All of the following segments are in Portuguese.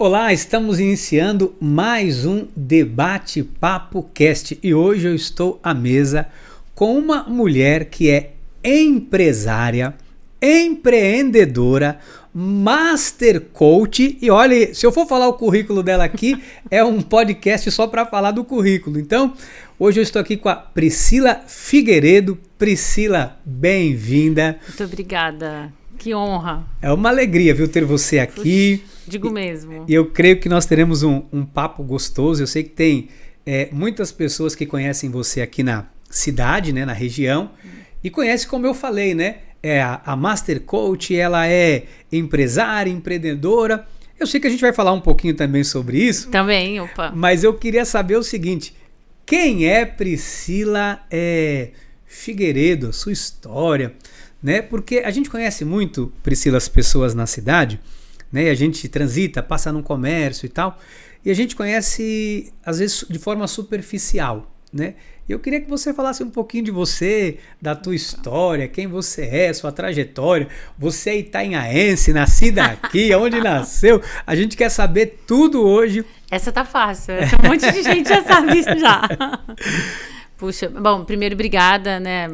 Olá, estamos iniciando mais um Debate Papo Cast e hoje eu estou à mesa com uma mulher que é empresária, empreendedora, master coach e olha, se eu for falar o currículo dela aqui, é um podcast só para falar do currículo. Então, hoje eu estou aqui com a Priscila Figueiredo. Priscila, bem-vinda. Muito obrigada. Que honra. É uma alegria, viu, ter você aqui. Puxa, digo mesmo. E eu creio que nós teremos um papo gostoso. Eu sei que tem muitas pessoas que conhecem você aqui na cidade, né, na região, e conhecem, como eu falei, né? A Master Coach, ela é empresária, empreendedora. Eu sei que a gente vai falar um pouquinho também sobre isso. Também, opa. Mas eu queria saber o seguinte: quem é Priscila Figueiredo, a sua história, né? Porque a gente conhece muito, Priscila, as pessoas na cidade, né? A gente transita, passa num comércio e tal, e a gente conhece, às vezes, de forma superficial, né? Eu queria que você falasse um pouquinho de você, da tua história, quem você é, sua trajetória. Você é itanhaense, nascida aqui, onde nasceu. A gente quer saber tudo hoje. Essa tá fácil, um monte de gente já sabe isso já. Puxa, bom, primeiro, obrigada, né?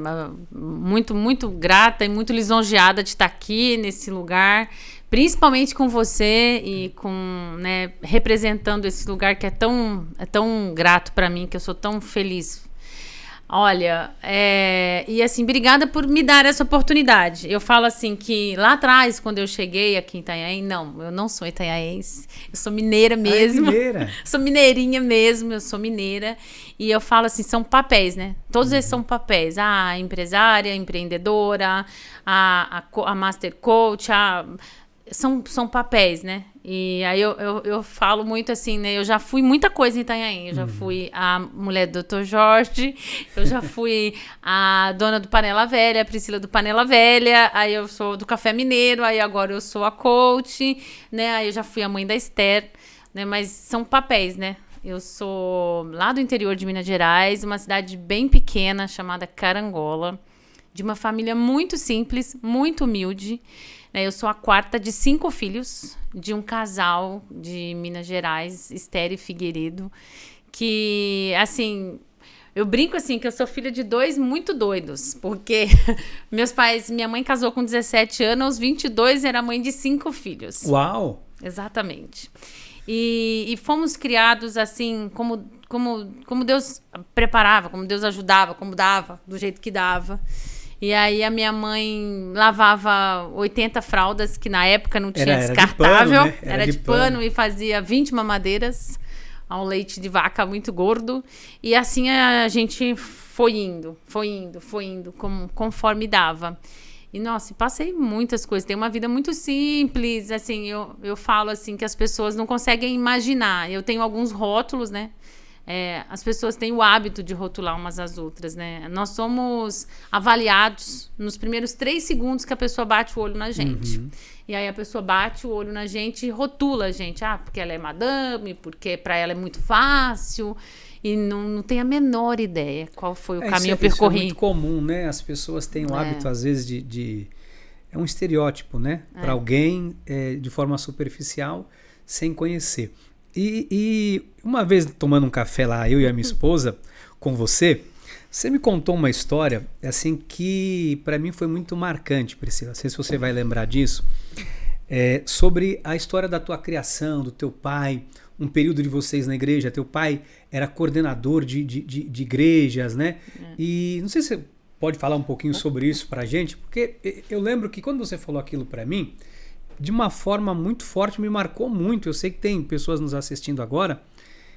Muito, muito grata e muito lisonjeada de estar aqui nesse lugar, principalmente com você e com, né, representando esse lugar que é tão grato para mim, que eu sou tão feliz. Olha, e assim, obrigada por me dar essa oportunidade. Eu falo assim que lá atrás, quando eu cheguei aqui em Itanhaém, eu não sou itanhaense, eu sou mineira mesmo. Mineira. Sou mineirinha mesmo, eu sou mineira. E eu falo assim, são papéis, né? Todos eles são papéis. A empresária, a empreendedora, a Master Coach, são papéis, né? E aí eu falo muito assim, né? Eu já fui muita coisa em Itanhaém. Eu já fui a mulher do Dr. Jorge, eu já fui a dona do Panela Velha, a Priscila do Panela Velha, aí eu sou do Café Mineiro, aí agora eu sou a coach, né? Aí eu já fui a mãe da Esther, né? Mas são papéis, né? Eu sou lá do interior de Minas Gerais, uma cidade bem pequena chamada Carangola, de uma família muito simples, muito humilde. Eu sou a quarta de 5 filhos, de um casal de Minas Gerais, Esther e Figueiredo, que, assim, eu brinco assim, que eu sou filha de 2 muito doidos, porque minha mãe casou com 17 anos, aos 22 era mãe de 5 filhos. Uau! Exatamente. E fomos criados assim, como Deus preparava, como Deus ajudava, como dava, do jeito que dava. E aí a minha mãe lavava 80 fraldas, que na época não tinha descartável. De pano, né? Era de pano e fazia 20 mamadeiras a um leite de vaca muito gordo. E assim a gente foi indo, conforme dava. E, nossa, passei muitas coisas. Tenho uma vida muito simples, assim, eu falo assim que as pessoas não conseguem imaginar. Eu tenho alguns rótulos, né? As pessoas têm o hábito de rotular umas às outras, né? Nós somos avaliados nos primeiros 3 segundos que a pessoa bate o olho na gente. E aí a pessoa bate o olho na gente e rotula a gente. Porque ela é madame, porque para ela é muito fácil. E não tem a menor ideia qual foi o caminho percorrido. Isso é muito comum, né? As pessoas têm o hábito, às vezes, de é um estereótipo, né? Para alguém, de forma superficial, sem conhecer. E uma vez tomando um café lá, eu e a minha esposa, com você me contou uma história assim que para mim foi muito marcante, Priscila. Não sei se você vai lembrar disso. Sobre a história da tua criação, do teu pai, um período de vocês na igreja. Teu pai era coordenador de igrejas, né? E não sei se você pode falar um pouquinho sobre isso pra gente, porque eu lembro que quando você falou aquilo pra mim, de uma forma muito forte, me marcou muito. Eu sei que tem pessoas nos assistindo agora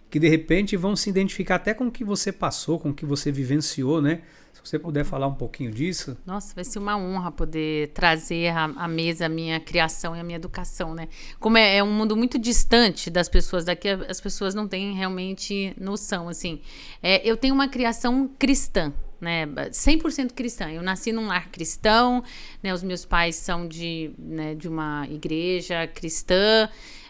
que de repente vão se identificar até com o que você passou, com o que você vivenciou, né? Se você puder falar um pouquinho disso. Nossa, vai ser uma honra poder trazer à mesa a minha criação e a minha educação, né? Como é um mundo muito distante das pessoas daqui, as pessoas não têm realmente noção, assim. Eu tenho uma criação cristã, né, 100% cristã. Eu nasci num lar cristão, né, os meus pais são de uma igreja cristã,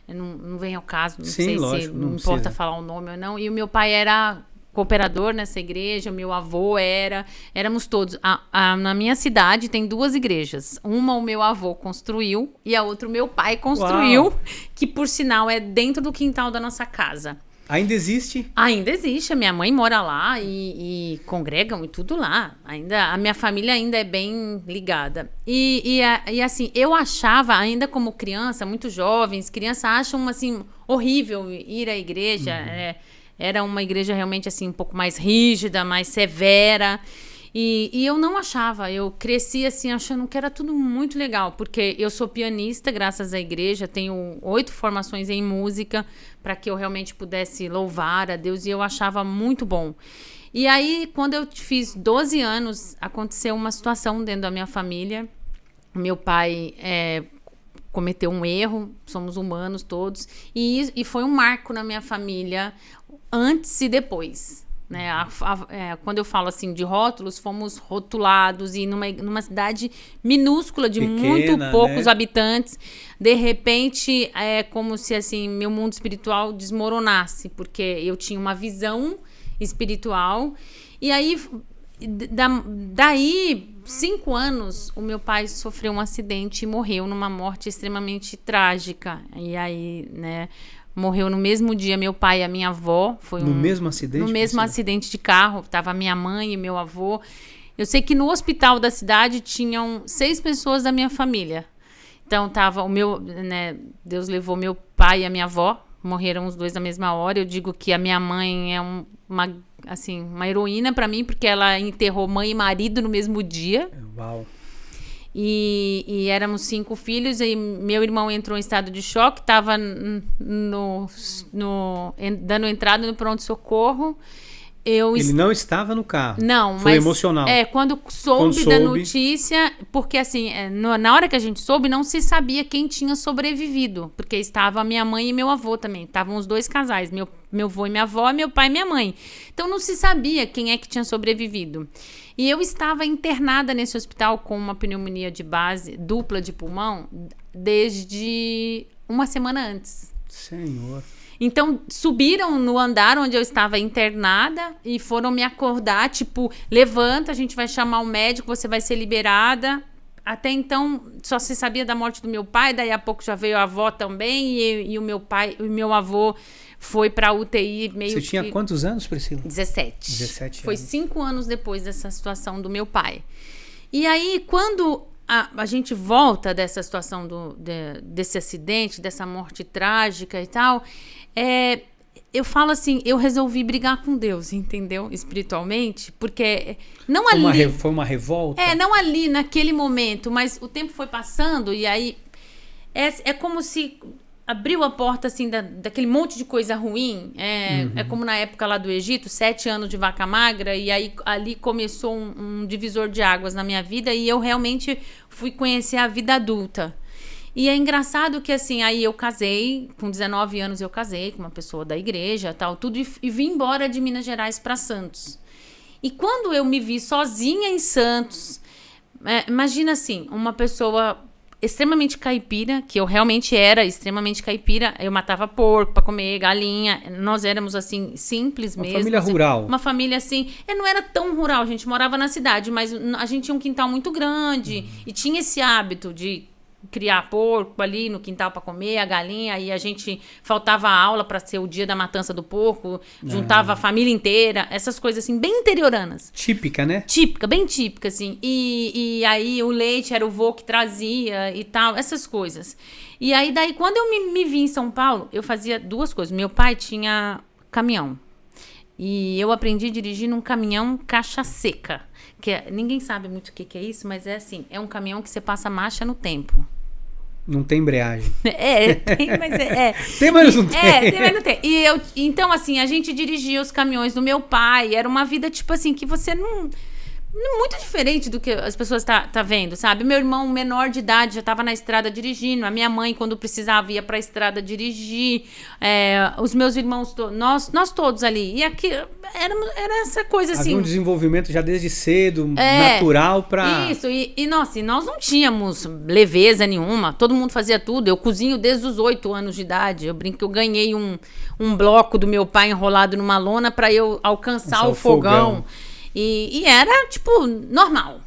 não vem ao caso, não Sim, sei lógico, se não importa falar o nome ou não, e o meu pai era cooperador nessa igreja, meu avô éramos todos. Na minha cidade tem 2 igrejas. Uma o meu avô construiu e a outra o meu pai construiu, Uau. Que por sinal é dentro do quintal da nossa casa. Ainda existe? Ainda existe. A minha mãe mora lá e congregam e tudo lá. A minha família ainda é bem ligada. E assim, eu achava, ainda como criança, muito jovens, crianças acham assim, horrível ir à igreja. Era uma igreja realmente assim, um pouco mais rígida, mais severa. E eu não achava, eu cresci assim achando que era tudo muito legal, porque eu sou pianista graças à igreja, tenho 8 formações em música para que eu realmente pudesse louvar a Deus e eu achava muito bom. E aí, quando eu fiz 12 anos, aconteceu uma situação dentro da minha família. Meu pai cometeu um erro, somos humanos todos, e foi um marco na minha família antes e depois. Né? Quando eu falo assim de rótulos, fomos rotulados e numa cidade minúscula de pequena, muito poucos habitantes, de repente é como se assim meu mundo espiritual desmoronasse, porque eu tinha uma visão espiritual e aí daí 5 anos o meu pai sofreu um acidente e morreu numa morte extremamente trágica. E aí, né, morreu no mesmo dia meu pai e a minha avó. No mesmo acidente? No mesmo acidente de carro. Tava minha mãe e meu avô. Eu sei que no hospital da cidade tinham 6 pessoas da minha família. Então tava o meu, né, Deus levou meu pai e a minha avó. Morreram os 2 na mesma hora. Eu digo que a minha mãe é uma heroína para mim, porque ela enterrou mãe e marido no mesmo dia. Uau! E éramos 5 filhos e meu irmão entrou em estado de choque, estava dando entrada no pronto-socorro. Ele não estava no carro. Não, foi emocional. Quando soube da notícia, porque assim, na hora que a gente soube, não se sabia quem tinha sobrevivido, porque estava minha mãe e meu avô também, estavam os 2 casais, meu avô e minha avó, meu pai e minha mãe. Então não se sabia quem é que tinha sobrevivido. E eu estava internada nesse hospital com uma pneumonia de base dupla de pulmão desde uma semana antes. Senhor. Então, subiram no andar onde eu estava internada e foram me acordar, tipo, levanta, a gente vai chamar o médico, você vai ser liberada. Até então, só se sabia da morte do meu pai, daí a pouco já veio a avó também, e o meu pai, o meu avô foi pra UTI meio que... Você tinha quantos anos, Priscila? 17. 17 anos. Foi 5 anos depois dessa situação do meu pai. E aí, quando a gente volta dessa situação desse acidente, dessa morte trágica e tal, eu falo assim, eu resolvi brigar com Deus, entendeu? Espiritualmente, porque não foi uma revolta? Não ali, naquele momento, mas o tempo foi passando e aí é como se abriu a porta assim daquele monte de coisa ruim. É como na época lá do Egito, 7 anos de vaca magra, e aí ali começou um divisor de águas na minha vida e eu realmente fui conhecer a vida adulta. E é engraçado que assim, aí eu casei, com 19 anos eu casei com uma pessoa da igreja, tal, tudo, e vim embora de Minas Gerais para Santos. E quando eu me vi sozinha em Santos, imagina assim, uma pessoa extremamente caipira, que eu realmente era extremamente caipira, eu matava porco para comer, galinha, nós éramos assim, simples mesmo. Uma família assim, rural. Uma família assim, não era tão rural, a gente morava na cidade, mas a gente tinha um quintal muito grande e tinha esse hábito de criar porco ali no quintal para comer, a galinha, e a gente faltava aula para ser o dia da matança do porco, juntava a família inteira, essas coisas assim, bem interioranas. Típica, né? Típica, bem típica, assim. E aí o leite era o vô que trazia e tal, essas coisas. E aí daí, quando eu me vi em São Paulo, eu fazia 2 coisas. Meu pai tinha caminhão. E eu aprendi a dirigir num caminhão caixa seca. Ninguém sabe muito o que é isso, mas é assim, é um caminhão que você passa marcha no tempo. Não tem embreagem. Tem, mas Tem, mas não tem. Tem, mas não tem. Então, assim, a gente dirigia os caminhões do meu pai. Era uma vida, tipo assim, que você não... muito diferente do que as pessoas tá vendo, sabe? Meu irmão menor de idade já estava na estrada dirigindo. A minha mãe, quando precisava, ia para a estrada dirigir. Os meus irmãos, nós todos ali. E aqui era essa coisa assim. Havia um desenvolvimento já desde cedo, natural para... Isso, nossa, nós não tínhamos leveza nenhuma. Todo mundo fazia tudo. Eu cozinho desde os 8 anos de idade. Eu brinco que eu ganhei um bloco do meu pai enrolado numa lona para eu alcançar o fogão. E era, tipo, normal.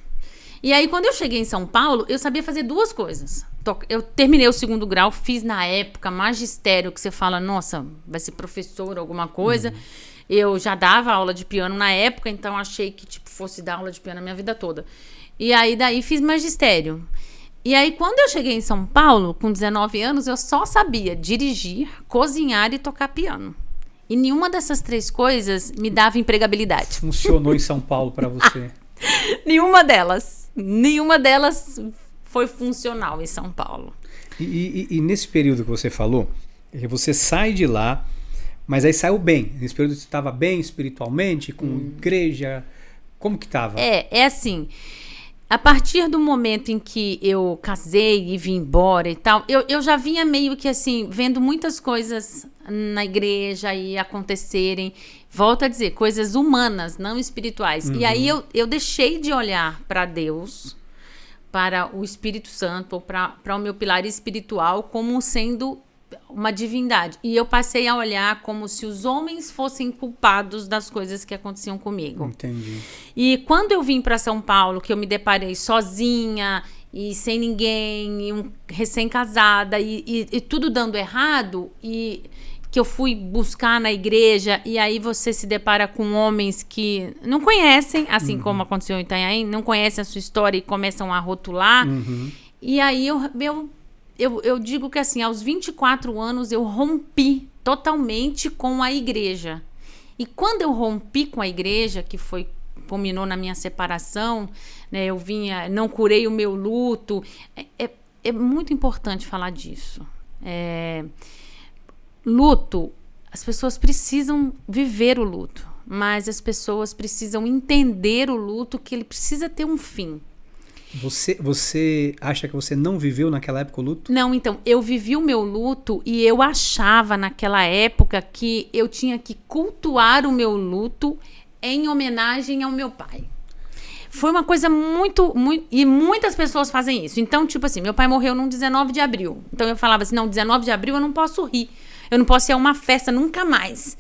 E aí, quando eu cheguei em São Paulo, eu sabia fazer 2 coisas. Eu terminei o 2º grau, fiz na época magistério, que você fala, nossa, vai ser professor, alguma coisa. Eu já dava aula de piano na época, então achei que, tipo, fosse dar aula de piano a minha vida toda. E aí, daí, fiz magistério. E aí, quando eu cheguei em São Paulo, com 19 anos, eu só sabia dirigir, cozinhar e tocar piano. E nenhuma dessas 3 coisas me dava empregabilidade. Funcionou em São Paulo para você? Nenhuma delas foi funcional em São Paulo. E nesse período que você falou, você sai de lá, mas aí saiu bem. Nesse período você estava bem espiritualmente, com igreja, como que estava? É assim... A partir do momento em que eu casei e vim embora e tal, eu já vinha meio que assim, vendo muitas coisas na igreja e acontecerem, volto a dizer, coisas humanas, não espirituais. E aí eu deixei de olhar para Deus, para o Espírito Santo, ou para o meu pilar espiritual como sendo uma divindade. E eu passei a olhar como se os homens fossem culpados das coisas que aconteciam comigo. Entendi. E quando eu vim para São Paulo, que eu me deparei sozinha e sem ninguém, e recém-casada, e tudo dando errado, e que eu fui buscar na igreja, e aí você se depara com homens que não conhecem, assim como aconteceu em Itanhaém, não conhecem a sua história e começam a rotular. E aí eu digo que assim, aos 24 anos eu rompi totalmente com a igreja. E quando eu rompi com a igreja, que culminou na minha separação, né, não curei o meu luto. É muito importante falar disso. Luto, as pessoas precisam viver o luto, mas as pessoas precisam entender o luto, que ele precisa ter um fim. Você acha que você não viveu naquela época o luto? Não, então, eu vivi o meu luto e eu achava naquela época que eu tinha que cultuar o meu luto em homenagem ao meu pai. Foi uma coisa muito... E muitas pessoas fazem isso. Então, tipo assim, meu pai morreu no 19 de abril. Então eu falava assim, não, 19 de abril eu não posso rir. Eu não posso ir a uma festa nunca mais.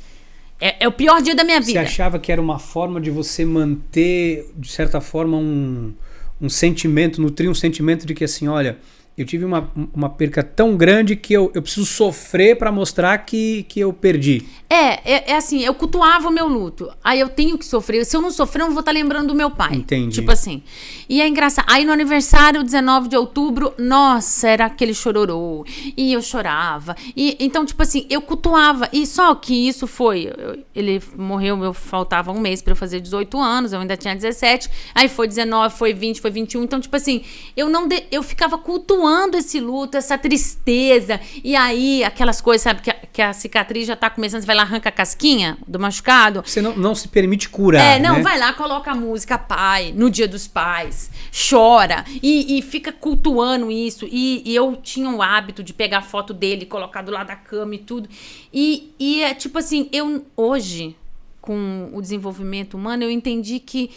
É o pior dia da minha vida. Você achava que era uma forma de você manter, de certa forma, um sentimento, nutrir um sentimento de que assim, olha, eu tive uma perca tão grande que eu preciso sofrer para mostrar que eu perdi. É assim, eu cultuava o meu luto. Aí eu tenho que sofrer. Se eu não sofrer, eu não vou estar lembrando do meu pai. Entendi. Tipo assim. E é engraçado. Aí no aniversário, 19 de outubro, nossa, era aquele chororô. E eu chorava. Então, tipo assim, eu cultuava. E só que isso foi... Ele morreu, faltava um mês para eu fazer 18 anos. Eu ainda tinha 17. Aí foi 19, foi 20, foi 21. Então, tipo assim, eu ficava cultuando esse luto, essa tristeza. E aí, aquelas coisas, sabe, que a cicatriz já tá começando, você vai lá, arranca a casquinha do machucado. Você não se permite curar, não, né? vai lá, coloca a música pai, no Dia dos Pais, chora e fica cultuando isso. E eu tinha o hábito de pegar a foto dele, colocar do lado da cama e tudo. E é tipo assim, eu hoje, com o desenvolvimento humano, eu entendi que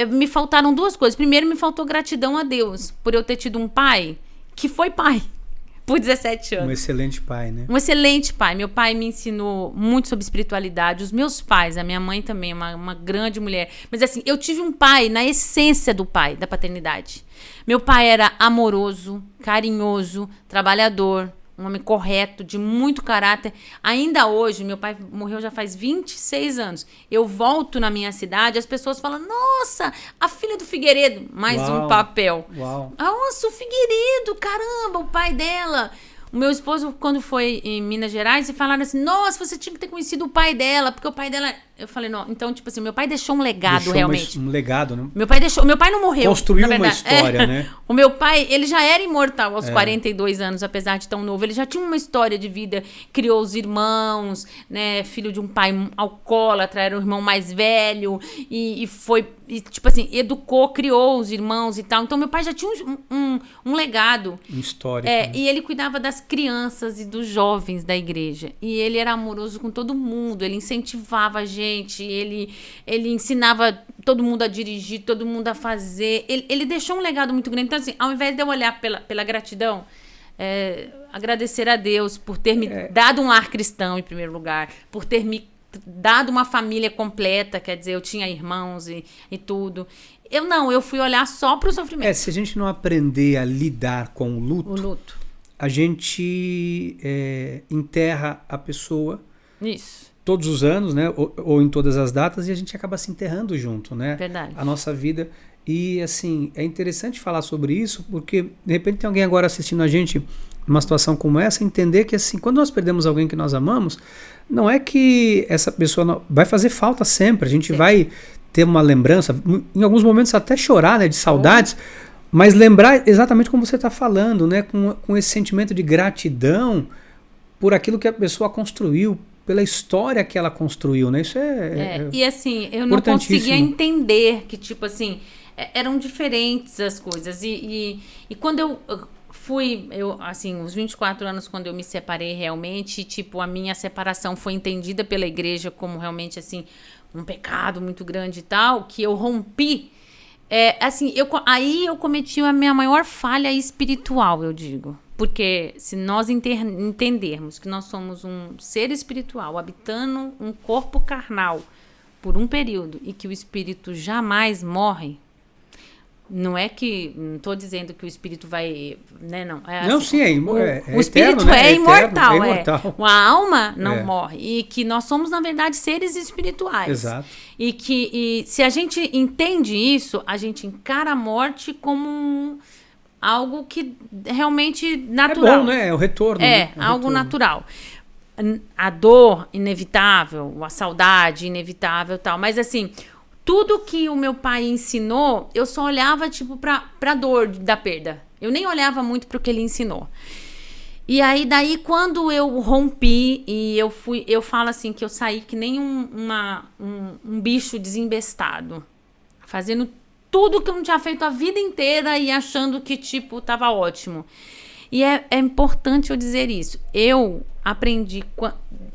me faltaram 2 coisas. Primeiro, me faltou gratidão a Deus por eu ter tido um pai que foi pai por 17 anos. Um excelente pai, né? Um excelente pai. Meu pai me ensinou muito sobre espiritualidade. Os meus pais, a minha mãe também, uma grande mulher. Mas assim, eu tive um pai na essência do pai, da paternidade. Meu pai era amoroso, carinhoso, trabalhador, um homem correto, de muito caráter. Ainda hoje, meu pai morreu já faz 26 anos. Eu volto na minha cidade, as pessoas falam, nossa, a filha do Figueiredo. Mais um papel. Uau. Nossa, o Figueiredo, caramba, o pai dela. O meu esposo, quando foi em Minas Gerais, falaram assim, nossa, você tinha que ter conhecido o pai dela, porque o pai dela eu falei, não, então, tipo assim, meu pai deixou um legado Deixou realmente. um legado, né? Meu pai não morreu. Construiu uma história, né? O meu pai, ele já era imortal aos 42 anos, apesar de tão novo. Ele já tinha uma história de vida, criou os irmãos, né? Filho de um pai alcoólatra, era o irmão mais velho, e foi, e, tipo assim, educou, criou os irmãos e tal. Então, meu pai já tinha um legado. Uma história. E ele cuidava das crianças e dos jovens da igreja. E ele era amoroso com todo mundo, ele incentivava a gente, ele ensinava todo mundo a dirigir, todo mundo a fazer. Ele deixou um legado muito grande. Então, assim, ao invés de eu olhar pela gratidão, agradecer a Deus por ter me dado um lar cristão, em primeiro lugar, por ter me dado uma família completa, quer dizer, eu tinha irmãos e tudo. Eu fui olhar só para o sofrimento. Se a gente não aprender a lidar com o luto, a gente enterra a pessoa. Isso. Todos os anos, né? Ou em todas as datas, e a gente acaba se enterrando junto, né? Verdade. A nossa vida. E, assim, é interessante falar sobre isso, porque, de repente, tem alguém agora assistindo a gente numa situação como essa, entender que, assim, quando nós perdemos alguém que nós amamos, não é que essa pessoa não vai fazer falta sempre. A gente vai ter uma lembrança, em alguns momentos até chorar, né? De saudades, mas lembrar exatamente como você está falando, né? Com esse sentimento de gratidão por aquilo que a pessoa construiu, pela história que ela construiu, né? Isso e assim, eu não conseguia entender que, tipo assim, eram diferentes as coisas. E quando eu fui, assim, os 24 anos, quando eu me separei realmente, tipo, a minha separação foi entendida pela igreja como realmente, assim, um pecado muito grande e tal, que eu rompi. Assim, aí eu cometi a minha maior falha espiritual, eu digo. Porque se nós entendermos que nós somos um ser espiritual habitando um corpo carnal por um período e que o espírito jamais morre, não estou dizendo que o espírito vai, né, não. Não, sim, o espírito eterno, né? é imortal, é imortal. A alma não morre. E que nós somos, na verdade, seres espirituais. Exato. E se a gente entende isso, a gente encara a morte como algo que realmente natural. É bom, né? É o retorno. Né? Algo natural. A dor inevitável, a saudade inevitável e tal. Mas assim, tudo que o meu pai ensinou, eu só olhava tipo pra dor da perda. Eu nem olhava muito pro que ele ensinou. E aí, daí, quando eu rompi e eu falo assim, que eu saí que nem um bicho desembestado, fazendo tudo que eu não tinha feito a vida inteira e achando que, tipo, tava ótimo. E é importante eu dizer isso. Eu aprendi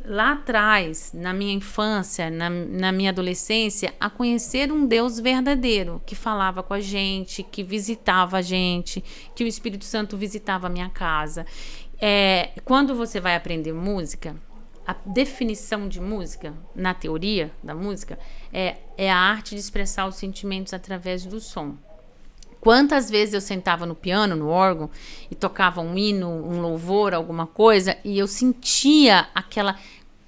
lá atrás, na minha infância, na minha adolescência, a conhecer um Deus verdadeiro, que falava com a gente, que visitava a gente, que o Espírito Santo visitava a minha casa. Quando você vai aprender música, a definição de música, na teoria da música, é a arte de expressar os sentimentos através do som. Quantas vezes eu sentava no piano, no órgão, e tocava um hino, um louvor, alguma coisa, e eu sentia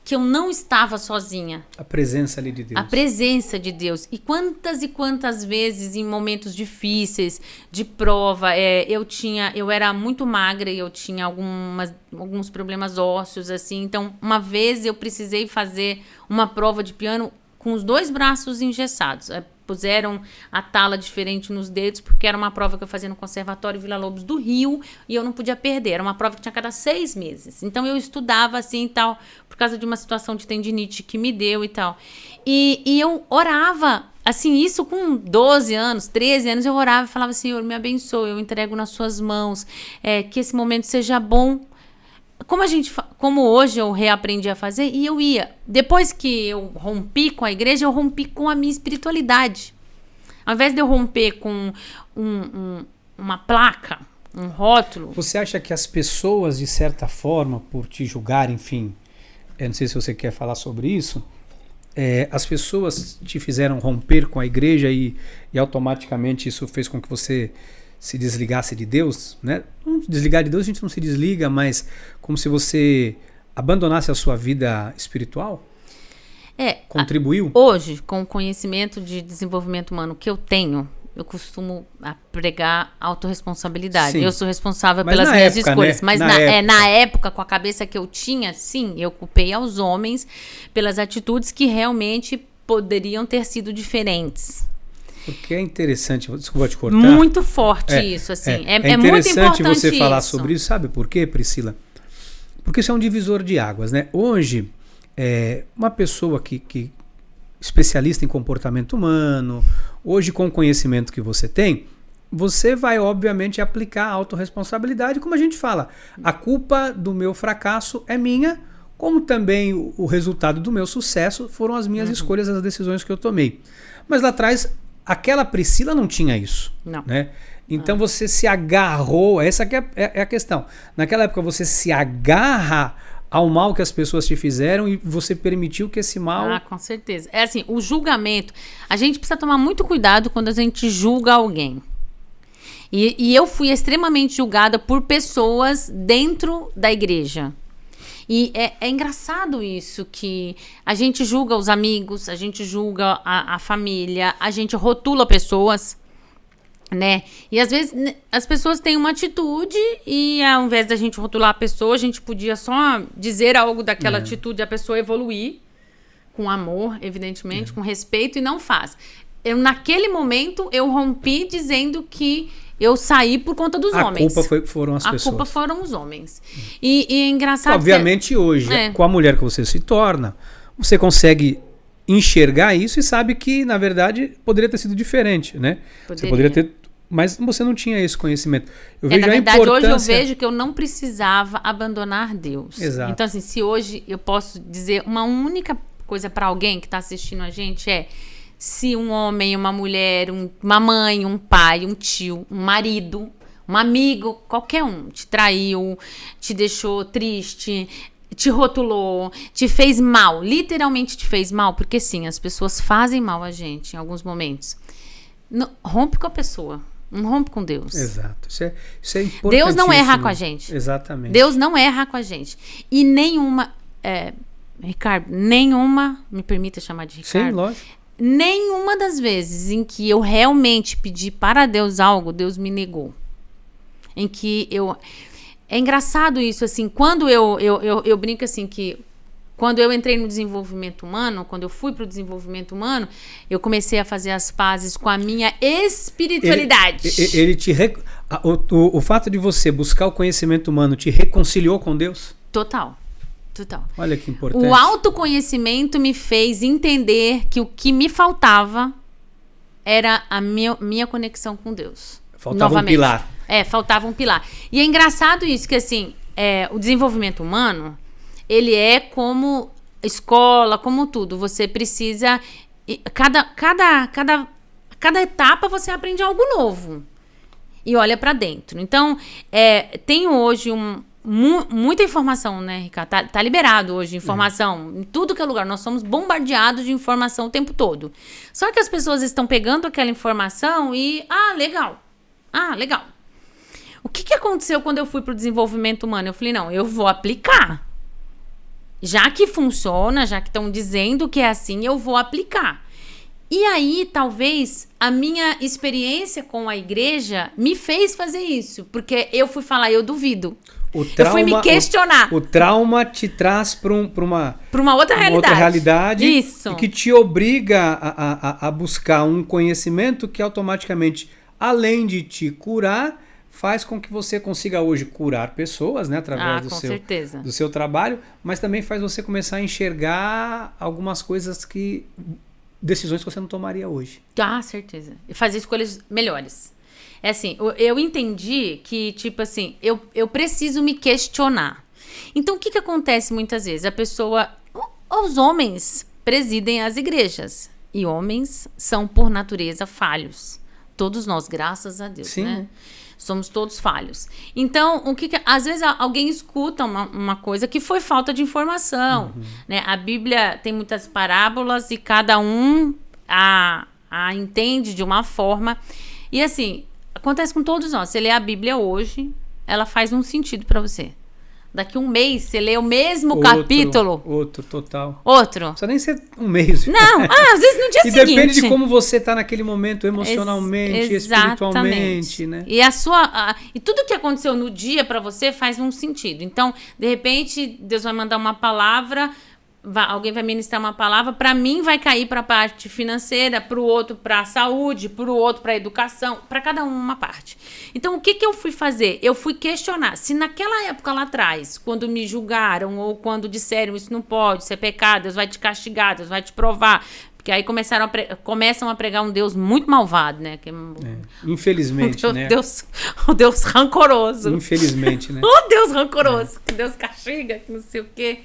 que eu não estava sozinha. A presença ali de Deus. A presença de Deus. E quantas vezes, em momentos difíceis, de prova, eu era muito magra e eu tinha alguns problemas ósseos, assim. Então, uma vez eu precisei fazer uma prova de piano com os 2 braços engessados. Puseram a tala diferente nos dedos, porque era uma prova que eu fazia no Conservatório Vila Lobos do Rio, e eu não podia perder. Era uma prova que tinha cada 6 meses. Então, eu estudava assim e tal, por causa de uma situação de tendinite que me deu e tal. E eu orava, assim, isso com 12 anos, 13 anos, eu orava e falava, Senhor, me abençoe, eu entrego nas suas mãos, que esse momento seja bom. Como hoje eu reaprendi a fazer, e eu ia. Depois que eu rompi com a igreja, eu rompi com a minha espiritualidade. Ao invés de eu romper com uma placa, um rótulo. Você acha que as pessoas, de certa forma, por te julgar, enfim, eu não sei se você quer falar sobre isso, as pessoas te fizeram romper com a igreja e automaticamente isso fez com que você se desligasse de Deus, né? Desligar de Deus a gente não se desliga, mas como se você abandonasse a sua vida espiritual? Contribuiu? Hoje, com o conhecimento de desenvolvimento humano que eu tenho, eu costumo pregar autorresponsabilidade. Sim. Eu sou responsável Mas pelas na minhas época, escolhas. né? Mas Na época. na época, com a cabeça que eu tinha, sim, eu culpei aos homens pelas atitudes que realmente poderiam ter sido diferentes. Porque é interessante, desculpa te cortar. Muito forte isso, assim. É muito interessante importante você falar isso. sobre isso, sabe por quê, Priscila? Porque isso é um divisor de águas, né? Hoje, uma pessoa que especialista em comportamento humano, hoje com o conhecimento que você tem, você vai obviamente aplicar a autorresponsabilidade, como a gente fala. A culpa do meu fracasso é minha, como também o resultado do meu sucesso foram as minhas escolhas, as decisões que eu tomei. Mas lá atrás, aquela Priscila não tinha isso. Não. Né? Então você se agarrou, essa que é a questão. Naquela época você se agarra ao mal que as pessoas te fizeram e você permitiu que esse mal... Ah, com certeza. É assim, o julgamento, a gente precisa tomar muito cuidado quando a gente julga alguém. E eu fui extremamente julgada por pessoas dentro da igreja. E é engraçado isso, que a gente julga os amigos, a gente julga a família, a gente rotula pessoas, né? E às vezes as pessoas têm uma atitude e ao invés da gente rotular a pessoa, a gente podia só dizer algo daquela atitude, a pessoa evoluir com amor, evidentemente, com respeito, e não faz. Naquele momento, eu rompi dizendo que eu saí por conta dos homens. A culpa foram as pessoas. A culpa foram os homens. E é engraçado... Obviamente hoje, com a mulher que você se torna, você consegue enxergar isso e sabe que, na verdade, poderia ter sido diferente, né? Você poderia ter... Mas você não tinha esse conhecimento. Eu vejo na verdade, a importância... hoje eu vejo que eu não precisava abandonar Deus. Exato. Então, assim, se hoje eu posso dizer uma única coisa para alguém que está assistindo a gente se um homem, uma mulher, uma mãe, um pai, um tio, um marido, um amigo, qualquer um, te traiu, te deixou triste, te rotulou, te fez mal, literalmente te fez mal, porque sim, as pessoas fazem mal a gente em alguns momentos. Rompe com a pessoa, não rompe com Deus. Exato, isso é importantíssimo. Deus não erra com a gente. Exatamente. Deus não erra com a gente. E nenhuma, Ricardo, me permita chamar de Ricardo. Sim, lógico. Nenhuma das vezes em que eu realmente pedi para Deus algo, Deus me negou. Em que é engraçado isso, assim, quando eu brinco assim que quando eu entrei no desenvolvimento humano, quando eu fui para o desenvolvimento humano, eu comecei a fazer as pazes com a minha espiritualidade. O fato de você buscar o conhecimento humano te reconciliou com Deus? Total. Olha que importante. O autoconhecimento me fez entender que o que me faltava era a minha conexão com Deus. Faltava um pilar. Faltava um pilar. E é engraçado isso, que assim, o desenvolvimento humano, ele é como escola, como tudo. Você precisa... Cada etapa você aprende algo novo. E olha pra dentro. Então, tem hoje muita informação, né, Ricardo? Tá liberado hoje informação em tudo que é lugar. Nós somos bombardeados de informação o tempo todo. Só que as pessoas estão pegando aquela informação e... legal. O que aconteceu quando eu fui pro desenvolvimento humano? Eu falei, não, eu vou aplicar. Já que funciona, já que estão dizendo que é assim, eu vou aplicar. E aí, talvez, a minha experiência com a igreja me fez fazer isso. Porque eu fui falar, eu duvido. Eu fui me questionar. O trauma te traz para uma outra realidade. Isso. E que te obriga a buscar um conhecimento que automaticamente, além de te curar, faz com que você consiga hoje curar pessoas, né, através do seu trabalho, mas também faz você começar a enxergar algumas coisas decisões que você não tomaria hoje. Certeza. E fazer escolhas melhores. É assim, eu entendi que, tipo assim, eu preciso me questionar. Então, o que acontece muitas vezes? Os homens presidem as igrejas. E homens são, por natureza, falhos. Todos nós, graças a Deus, sim, né? Somos todos falhos. Então, às vezes alguém escuta uma coisa que foi falta de informação. Né? A Bíblia tem muitas parábolas e cada um a entende de uma forma. E assim... Acontece com todos nós. Você lê a Bíblia hoje, ela faz um sentido para você. Daqui um mês, você lê o mesmo capítulo. Outro, total. Outro. Não precisa nem ser um mês. Não, às vezes no dia seguinte. E depende de como você está naquele momento, emocionalmente, espiritualmente, né? E e tudo que aconteceu no dia para você faz um sentido. Então, de repente, Deus vai mandar uma palavra, alguém vai ministrar uma palavra, para mim vai cair para a parte financeira, para o outro para a saúde, para o outro para a educação, para cada um uma parte. Então, o que eu fui fazer? Eu fui questionar. Se naquela época lá atrás, quando me julgaram ou quando disseram isso não pode, isso é pecado, Deus vai te castigar, Deus vai te provar, porque aí começam a pregar um Deus muito malvado, né? Infelizmente, né? O Deus rancoroso. Infelizmente, né? O Deus rancoroso, que Deus castiga, que não sei o quê.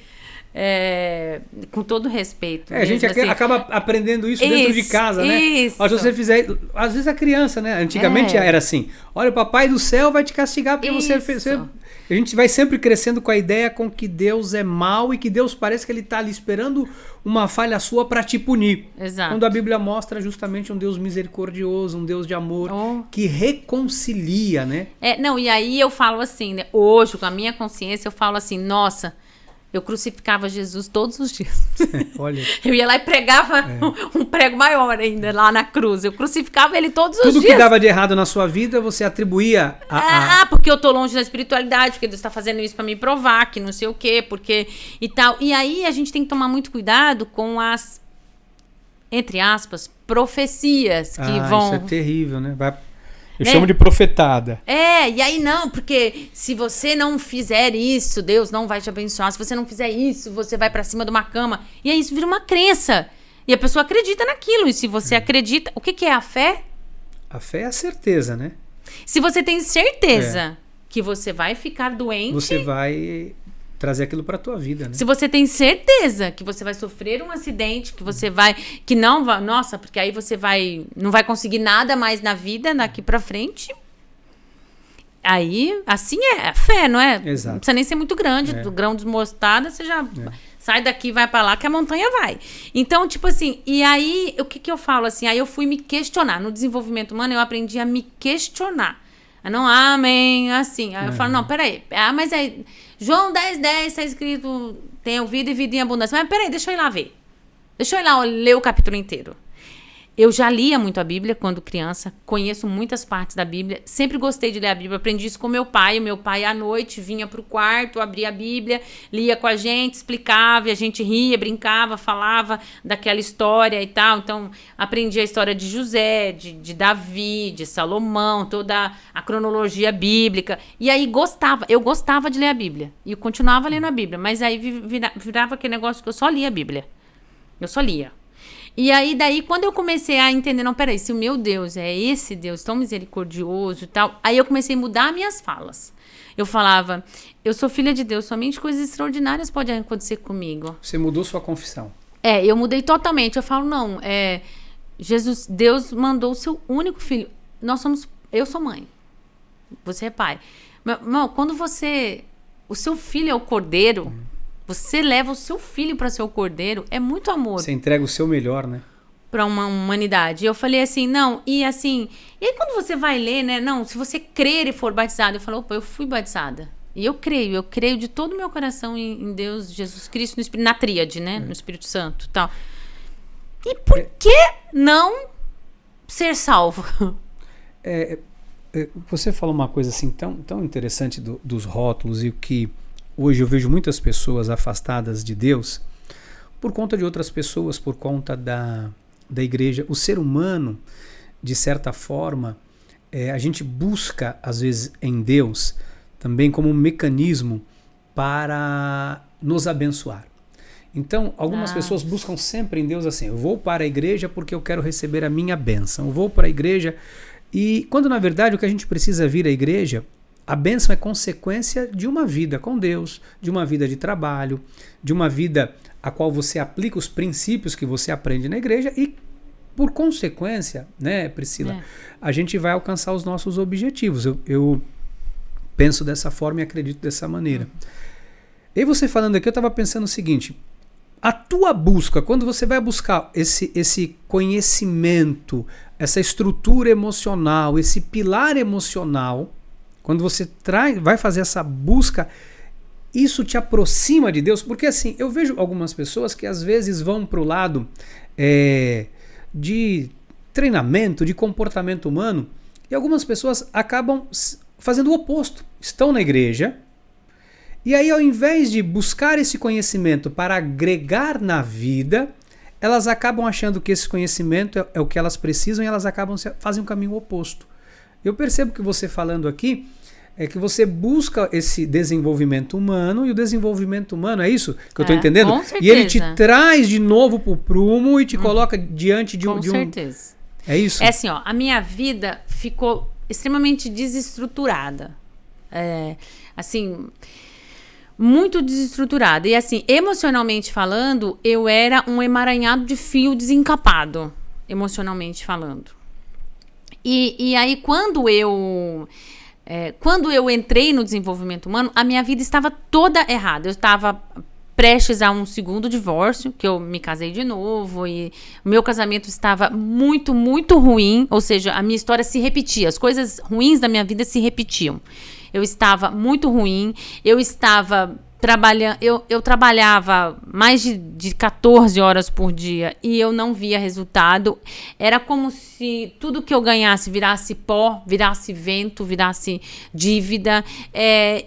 Com todo respeito. A gente assim, acaba aprendendo isso dentro de casa, né? Mas se você fizer. Às vezes a criança, né? Antigamente era assim: olha, o papai do céu vai te castigar porque você fez. A gente vai sempre crescendo com a ideia com que Deus é mau e que Deus parece que ele está ali esperando uma falha sua para te punir. Exato. Quando a Bíblia mostra justamente um Deus misericordioso, um Deus de amor, que reconcilia, né? E aí eu falo assim, né? Hoje, com a minha consciência, eu falo assim, nossa, eu crucificava Jesus todos os dias. Olha. Eu ia lá e pregava um prego maior ainda lá na cruz. Eu crucificava ele todos os dias. Tudo que dava de errado na sua vida, você atribuía porque eu tô longe da espiritualidade, porque Deus tá fazendo isso pra me provar, que não sei o quê, porque e tal. E aí a gente tem que tomar muito cuidado com as, entre aspas, profecias que vão... Isso é terrível, né? Eu chamo de profetada. E aí não, porque se você não fizer isso, Deus não vai te abençoar. Se você não fizer isso, você vai pra cima de uma cama. E aí isso vira uma crença. E a pessoa acredita naquilo. E se você acredita... O que é a fé? A fé é a certeza, né? Se você tem certeza que você vai ficar doente... Você vai trazer aquilo pra tua vida, né? Se você tem certeza que você vai sofrer um acidente, que você vai... Que não vai... Nossa, porque aí você não vai conseguir nada mais na vida daqui pra frente. Aí, assim é a fé, não é? Exato. Não precisa nem ser muito grande. Do grão de mostarda, você já sai daqui, vai pra lá, que a montanha vai. Então, tipo assim... E aí, o que eu falo assim? Aí eu fui me questionar. No desenvolvimento humano, eu aprendi a me questionar. Não, amém, assim. Aí eu falo, não, peraí. Mas aí... João 10:10 está escrito, tenho vida e vida em abundância. Mas peraí, deixa eu ir lá ver. Deixa eu ir lá ler o capítulo inteiro. Eu já lia muito a Bíblia quando criança, conheço muitas partes da Bíblia, sempre gostei de ler a Bíblia, aprendi isso com meu pai. O meu pai à noite vinha pro quarto, abria a Bíblia, lia com a gente, explicava, e a gente ria, brincava, falava daquela história e tal. Então, aprendi a história de José, de Davi, de Salomão, toda a cronologia bíblica. E aí eu gostava de ler a Bíblia, e eu continuava lendo a Bíblia, mas aí virava aquele negócio que eu só lia a Bíblia. Eu só lia. E aí, daí, quando eu comecei a entender, não, peraí, se o meu Deus é esse Deus tão misericordioso e tal, aí eu comecei a mudar minhas falas. Eu falava, eu sou filha de Deus, somente coisas extraordinárias podem acontecer comigo. Você mudou sua confissão. Eu mudei totalmente. Eu falo, não, Deus mandou o seu único filho. Eu sou mãe, você é pai. Não, quando o seu filho é o cordeiro... Você leva o seu filho para ser o cordeiro, é muito amor. Você entrega o seu melhor, né? Para uma humanidade. Eu falei assim, não, e assim... E aí quando você vai ler, né? Não, se você crer e for batizado, eu falo, opa, eu fui batizada. E eu creio de todo o meu coração em Deus, Jesus Cristo, no Espírito, na tríade, né? No Espírito Santo e tal. E por que não ser salvo? Você falou uma coisa assim tão interessante dos rótulos e o que... Hoje eu vejo muitas pessoas afastadas de Deus por conta de outras pessoas, por conta da igreja. O ser humano, de certa forma, a gente busca, às vezes, em Deus, também como um mecanismo para nos abençoar. Então, algumas pessoas buscam sempre em Deus assim, eu vou para a igreja porque eu quero receber a minha bênção, eu vou para a igreja, e quando na verdade o que a gente precisa vir à igreja, a bênção é consequência de uma vida com Deus, de uma vida de trabalho, de uma vida a qual você aplica os princípios que você aprende na igreja e, por consequência, né, Priscila, a gente vai alcançar os nossos objetivos. Eu penso dessa forma e acredito dessa maneira. E você falando aqui, eu estava pensando o seguinte, a tua busca, quando você vai buscar esse conhecimento, essa estrutura emocional, esse pilar emocional, quando você vai fazer essa busca, isso te aproxima de Deus? Porque assim, eu vejo algumas pessoas que às vezes vão para o lado de treinamento, de comportamento humano, e algumas pessoas acabam fazendo o oposto. Estão na igreja, e aí ao invés de buscar esse conhecimento para agregar na vida, elas acabam achando que esse conhecimento é o que elas precisam e elas acabam fazem um caminho oposto. Eu percebo que você falando aqui é que você busca esse desenvolvimento humano, e o desenvolvimento humano, é isso que eu estou entendendo? Com certeza. E ele te traz de novo para o prumo e te coloca diante de um... Com certeza. É isso? É assim, ó, a minha vida ficou extremamente desestruturada. Assim, muito desestruturada. E assim, emocionalmente falando, eu era um emaranhado de fio desencapado, emocionalmente falando. E aí, quando eu entrei no desenvolvimento humano, a minha vida estava toda errada. Eu estava prestes a um segundo divórcio, que eu me casei de novo, e o meu casamento estava muito, muito ruim, ou seja, a minha história se repetia, as coisas ruins da minha vida se repetiam. Eu estava muito ruim, eu estava trabalhando, eu trabalhava mais de 14 horas por dia e eu não via resultado. Era como se tudo que eu ganhasse virasse pó, virasse vento, virasse dívida.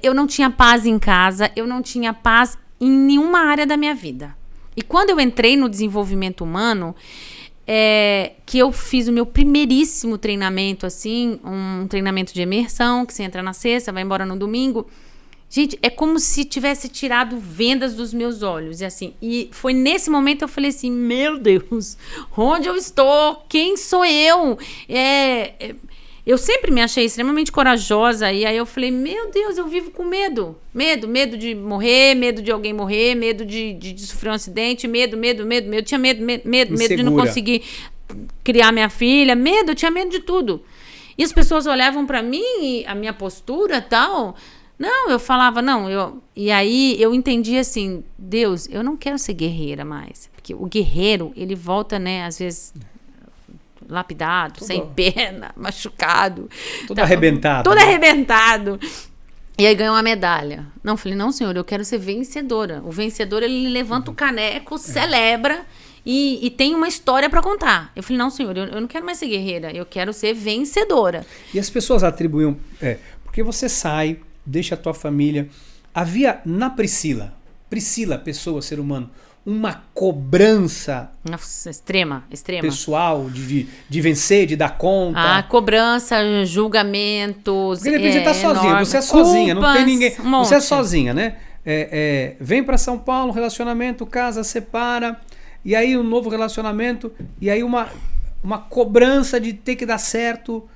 Eu não tinha paz em casa, eu não tinha paz em nenhuma área da minha vida. E quando eu entrei no desenvolvimento humano, que eu fiz o meu primeiríssimo treinamento, assim, um treinamento de imersão, que você entra na sexta, vai embora no domingo. Gente, é como se tivesse tirado vendas dos meus olhos. E foi nesse momento que eu falei assim, meu Deus, onde eu estou? Quem sou eu? Eu sempre me achei extremamente corajosa. E aí eu falei, meu Deus, eu vivo com medo. Medo de morrer, medo de alguém morrer, medo de sofrer um acidente, medo. Eu tinha medo de não conseguir criar minha filha. Eu tinha medo de tudo. E as pessoas olhavam pra mim, e a minha postura e tal... Não, eu falava, e aí eu entendi assim, Deus, eu não quero ser guerreira mais, porque o guerreiro, ele volta, né, às vezes lapidado, sem perna, machucado. Todo arrebentado. E aí ganhou uma medalha. Não, falei, não, Senhor, eu quero ser vencedora. O vencedor, ele levanta o caneco, celebra e tem uma história para contar. Eu falei, não, Senhor, eu não quero mais ser guerreira, eu quero ser vencedora. E as pessoas atribuíam, porque você sai, deixa a tua família. Havia na Priscila, pessoa, ser humano, uma cobrança. Nossa, extrema. Pessoal, de vencer, de dar conta. Cobrança, julgamentos. Porque de repente você tá sozinha, você é sozinha, não tem ninguém. Você é sozinha, né? Vem para São Paulo, relacionamento, casa, separa. E aí um novo relacionamento. E aí uma cobrança de ter que dar certo.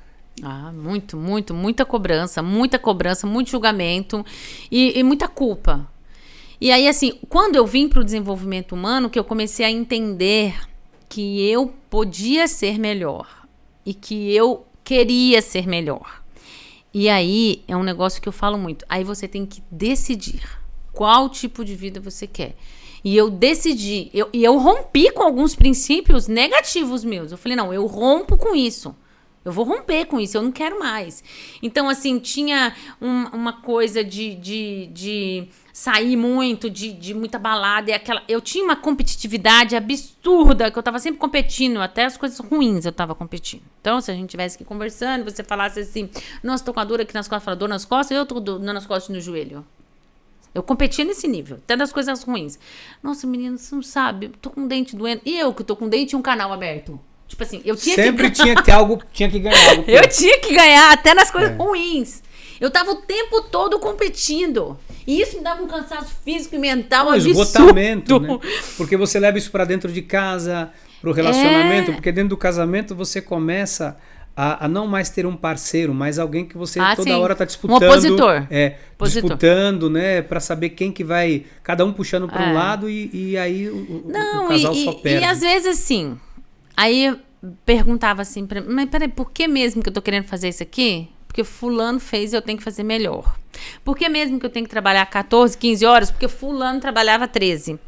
Muita cobrança, muito julgamento e muita culpa. E aí, assim, quando eu vim para o desenvolvimento humano, que eu comecei a entender que eu podia ser melhor e que eu queria ser melhor. E aí, é um negócio que eu falo muito. Aí você tem que decidir qual tipo de vida você quer. E eu decidi, eu rompi com alguns princípios negativos meus. Eu falei, não, eu rompo com isso. Eu vou romper com isso, eu não quero mais. Então, assim, tinha uma coisa de sair muito, de muita balada. Eu tinha uma competitividade absurda, que eu tava sempre competindo. Até as coisas ruins eu tava competindo. Então, se a gente estivesse aqui conversando, você falasse assim, nossa, tô com a dor aqui nas costas, fala dor nas costas, eu tô com dor nas costas e no joelho. Eu competia nesse nível, até das coisas ruins. Nossa, menino, você não sabe, tô com o dente doendo. E eu que tô com o dente e um canal aberto. Tipo assim, eu tinha Sempre tinha que ter algo, tinha que ganhar algo. Eu tinha que ganhar até nas coisas ruins. Eu tava o tempo todo competindo. E isso me dava um cansaço físico e mental absurdo. Esgotamento, né? Porque você leva isso para dentro de casa, pro relacionamento, porque dentro do casamento você começa a não mais ter um parceiro, mas alguém que você toda hora tá disputando. Um opositor. Disputando, né? Para saber quem que vai, cada um puxando para um lado e aí o casal só perde. E às vezes assim, aí perguntava assim, mas peraí, por que mesmo que eu tô querendo fazer isso aqui? Porque fulano fez e eu tenho que fazer melhor. Por que mesmo que eu tenho que trabalhar 14, 15 horas? Porque fulano trabalhava 13.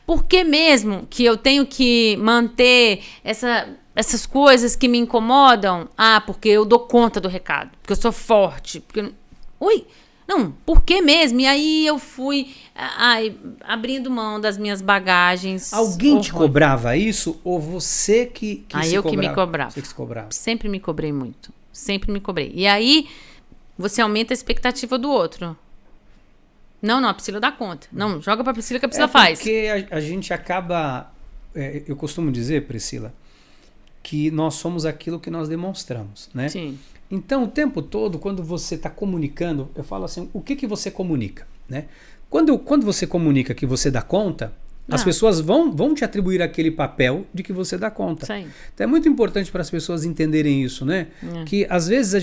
Por que mesmo que eu tenho que manter essas coisas que me incomodam? Porque eu dou conta do recado. Porque eu sou forte. Não, por que mesmo? E aí eu fui abrindo mão das minhas bagagens. Alguém te cobrava isso ou você que se eu cobrava? que me cobrava. Você que se cobrava. Sempre me cobrei muito. Sempre me cobrei. E aí você aumenta a expectativa do outro. Não, a Priscila dá conta. Não, joga pra Priscila que a Priscila faz. Porque a gente acaba... eu costumo dizer, Priscila, que nós somos aquilo que nós demonstramos, né? Sim. Então, o tempo todo, quando você está comunicando, eu falo assim, o que você comunica, né? Quando você comunica que você dá conta, as pessoas vão te atribuir aquele papel de que você dá conta. Sim. Então, é muito importante para as pessoas entenderem isso, né? Que, às vezes,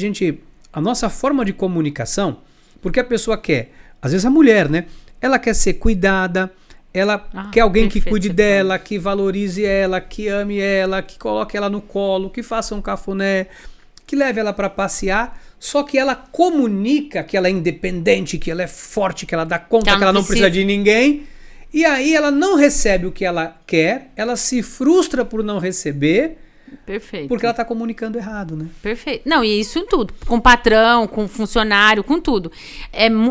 a nossa forma de comunicação, porque a pessoa quer, às vezes a mulher, né? Ela quer ser cuidada, ela quer alguém que cuide dela, que valorize ela, que ame ela, que coloque ela no colo, que faça um cafuné, que leve ela para passear, só que ela comunica que ela é independente, que ela é forte, que ela dá conta, que ela não precisa de ninguém, e aí ela não recebe o que ela quer, ela se frustra por não receber, perfeito, porque ela está comunicando errado, né? Perfeito. Não, e isso em tudo, com patrão, com funcionário, com tudo.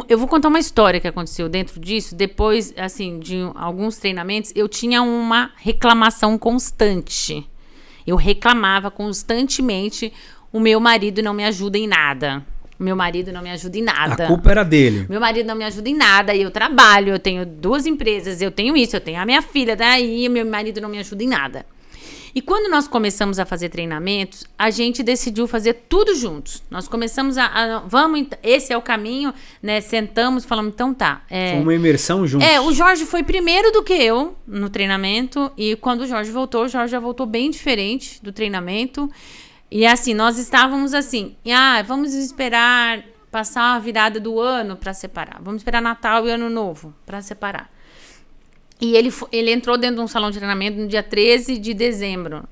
Eu vou contar uma história que aconteceu dentro disso, depois, assim, de alguns treinamentos, eu tinha uma reclamação constante. Eu reclamava constantemente: o meu marido não me ajuda em nada. O meu marido não me ajuda em nada. A culpa era dele. Meu marido não me ajuda em nada. E eu trabalho, eu tenho 2 empresas, eu tenho isso, eu tenho a minha filha, daí meu marido não me ajuda em nada. E quando nós começamos a fazer treinamentos, a gente decidiu fazer tudo juntos. Nós começamos esse é o caminho, né? Sentamos, falamos, então tá. Foi uma imersão juntos. O Jorge foi primeiro do que eu no treinamento. E quando o Jorge já voltou bem diferente do treinamento. E assim, nós estávamos assim, vamos esperar passar a virada do ano para separar. Vamos esperar Natal e Ano Novo para separar. E ele entrou dentro de um salão de treinamento no dia 13 de dezembro,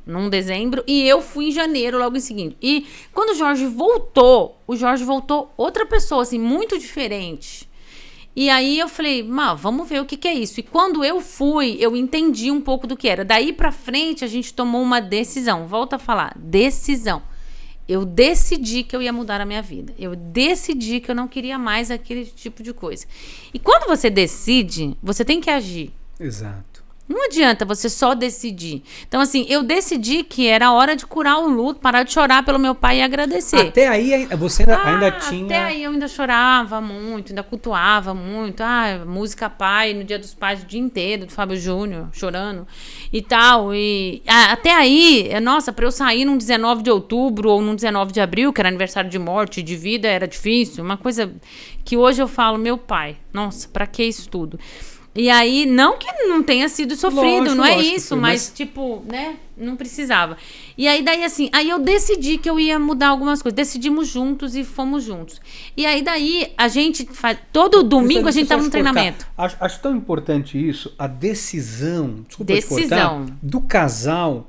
e eu fui em janeiro, logo em seguida. E quando o Jorge voltou outra pessoa, assim, muito diferente. E aí eu falei, vamos ver o que é isso. E quando eu fui, eu entendi um pouco do que era. Daí pra frente, a gente tomou uma decisão. Volto a falar, decisão. Eu decidi que eu ia mudar a minha vida. Eu decidi que eu não queria mais aquele tipo de coisa. E quando você decide, você tem que agir. Exato. Não adianta você só decidir. Então, assim, eu decidi que era hora de curar o luto, parar de chorar pelo meu pai e agradecer. Até aí você ainda tinha... Até aí eu ainda chorava muito, ainda cultuava muito. Música pai, no Dia dos Pais, o dia inteiro, do Fábio Júnior, chorando e tal. E até aí, nossa, pra eu sair num 19 de outubro ou num 19 de abril, que era aniversário de morte, de vida, era difícil. Uma coisa que hoje eu falo, meu pai, nossa, pra que isso tudo? E aí, não que não tenha sido sofrido, não é isso, mas tipo, né, não precisava. E aí, aí eu decidi que eu ia mudar algumas coisas, decidimos juntos e fomos juntos. E aí, a gente faz, todo domingo a gente estava no treinamento. Acho tão importante isso, a decisão, do casal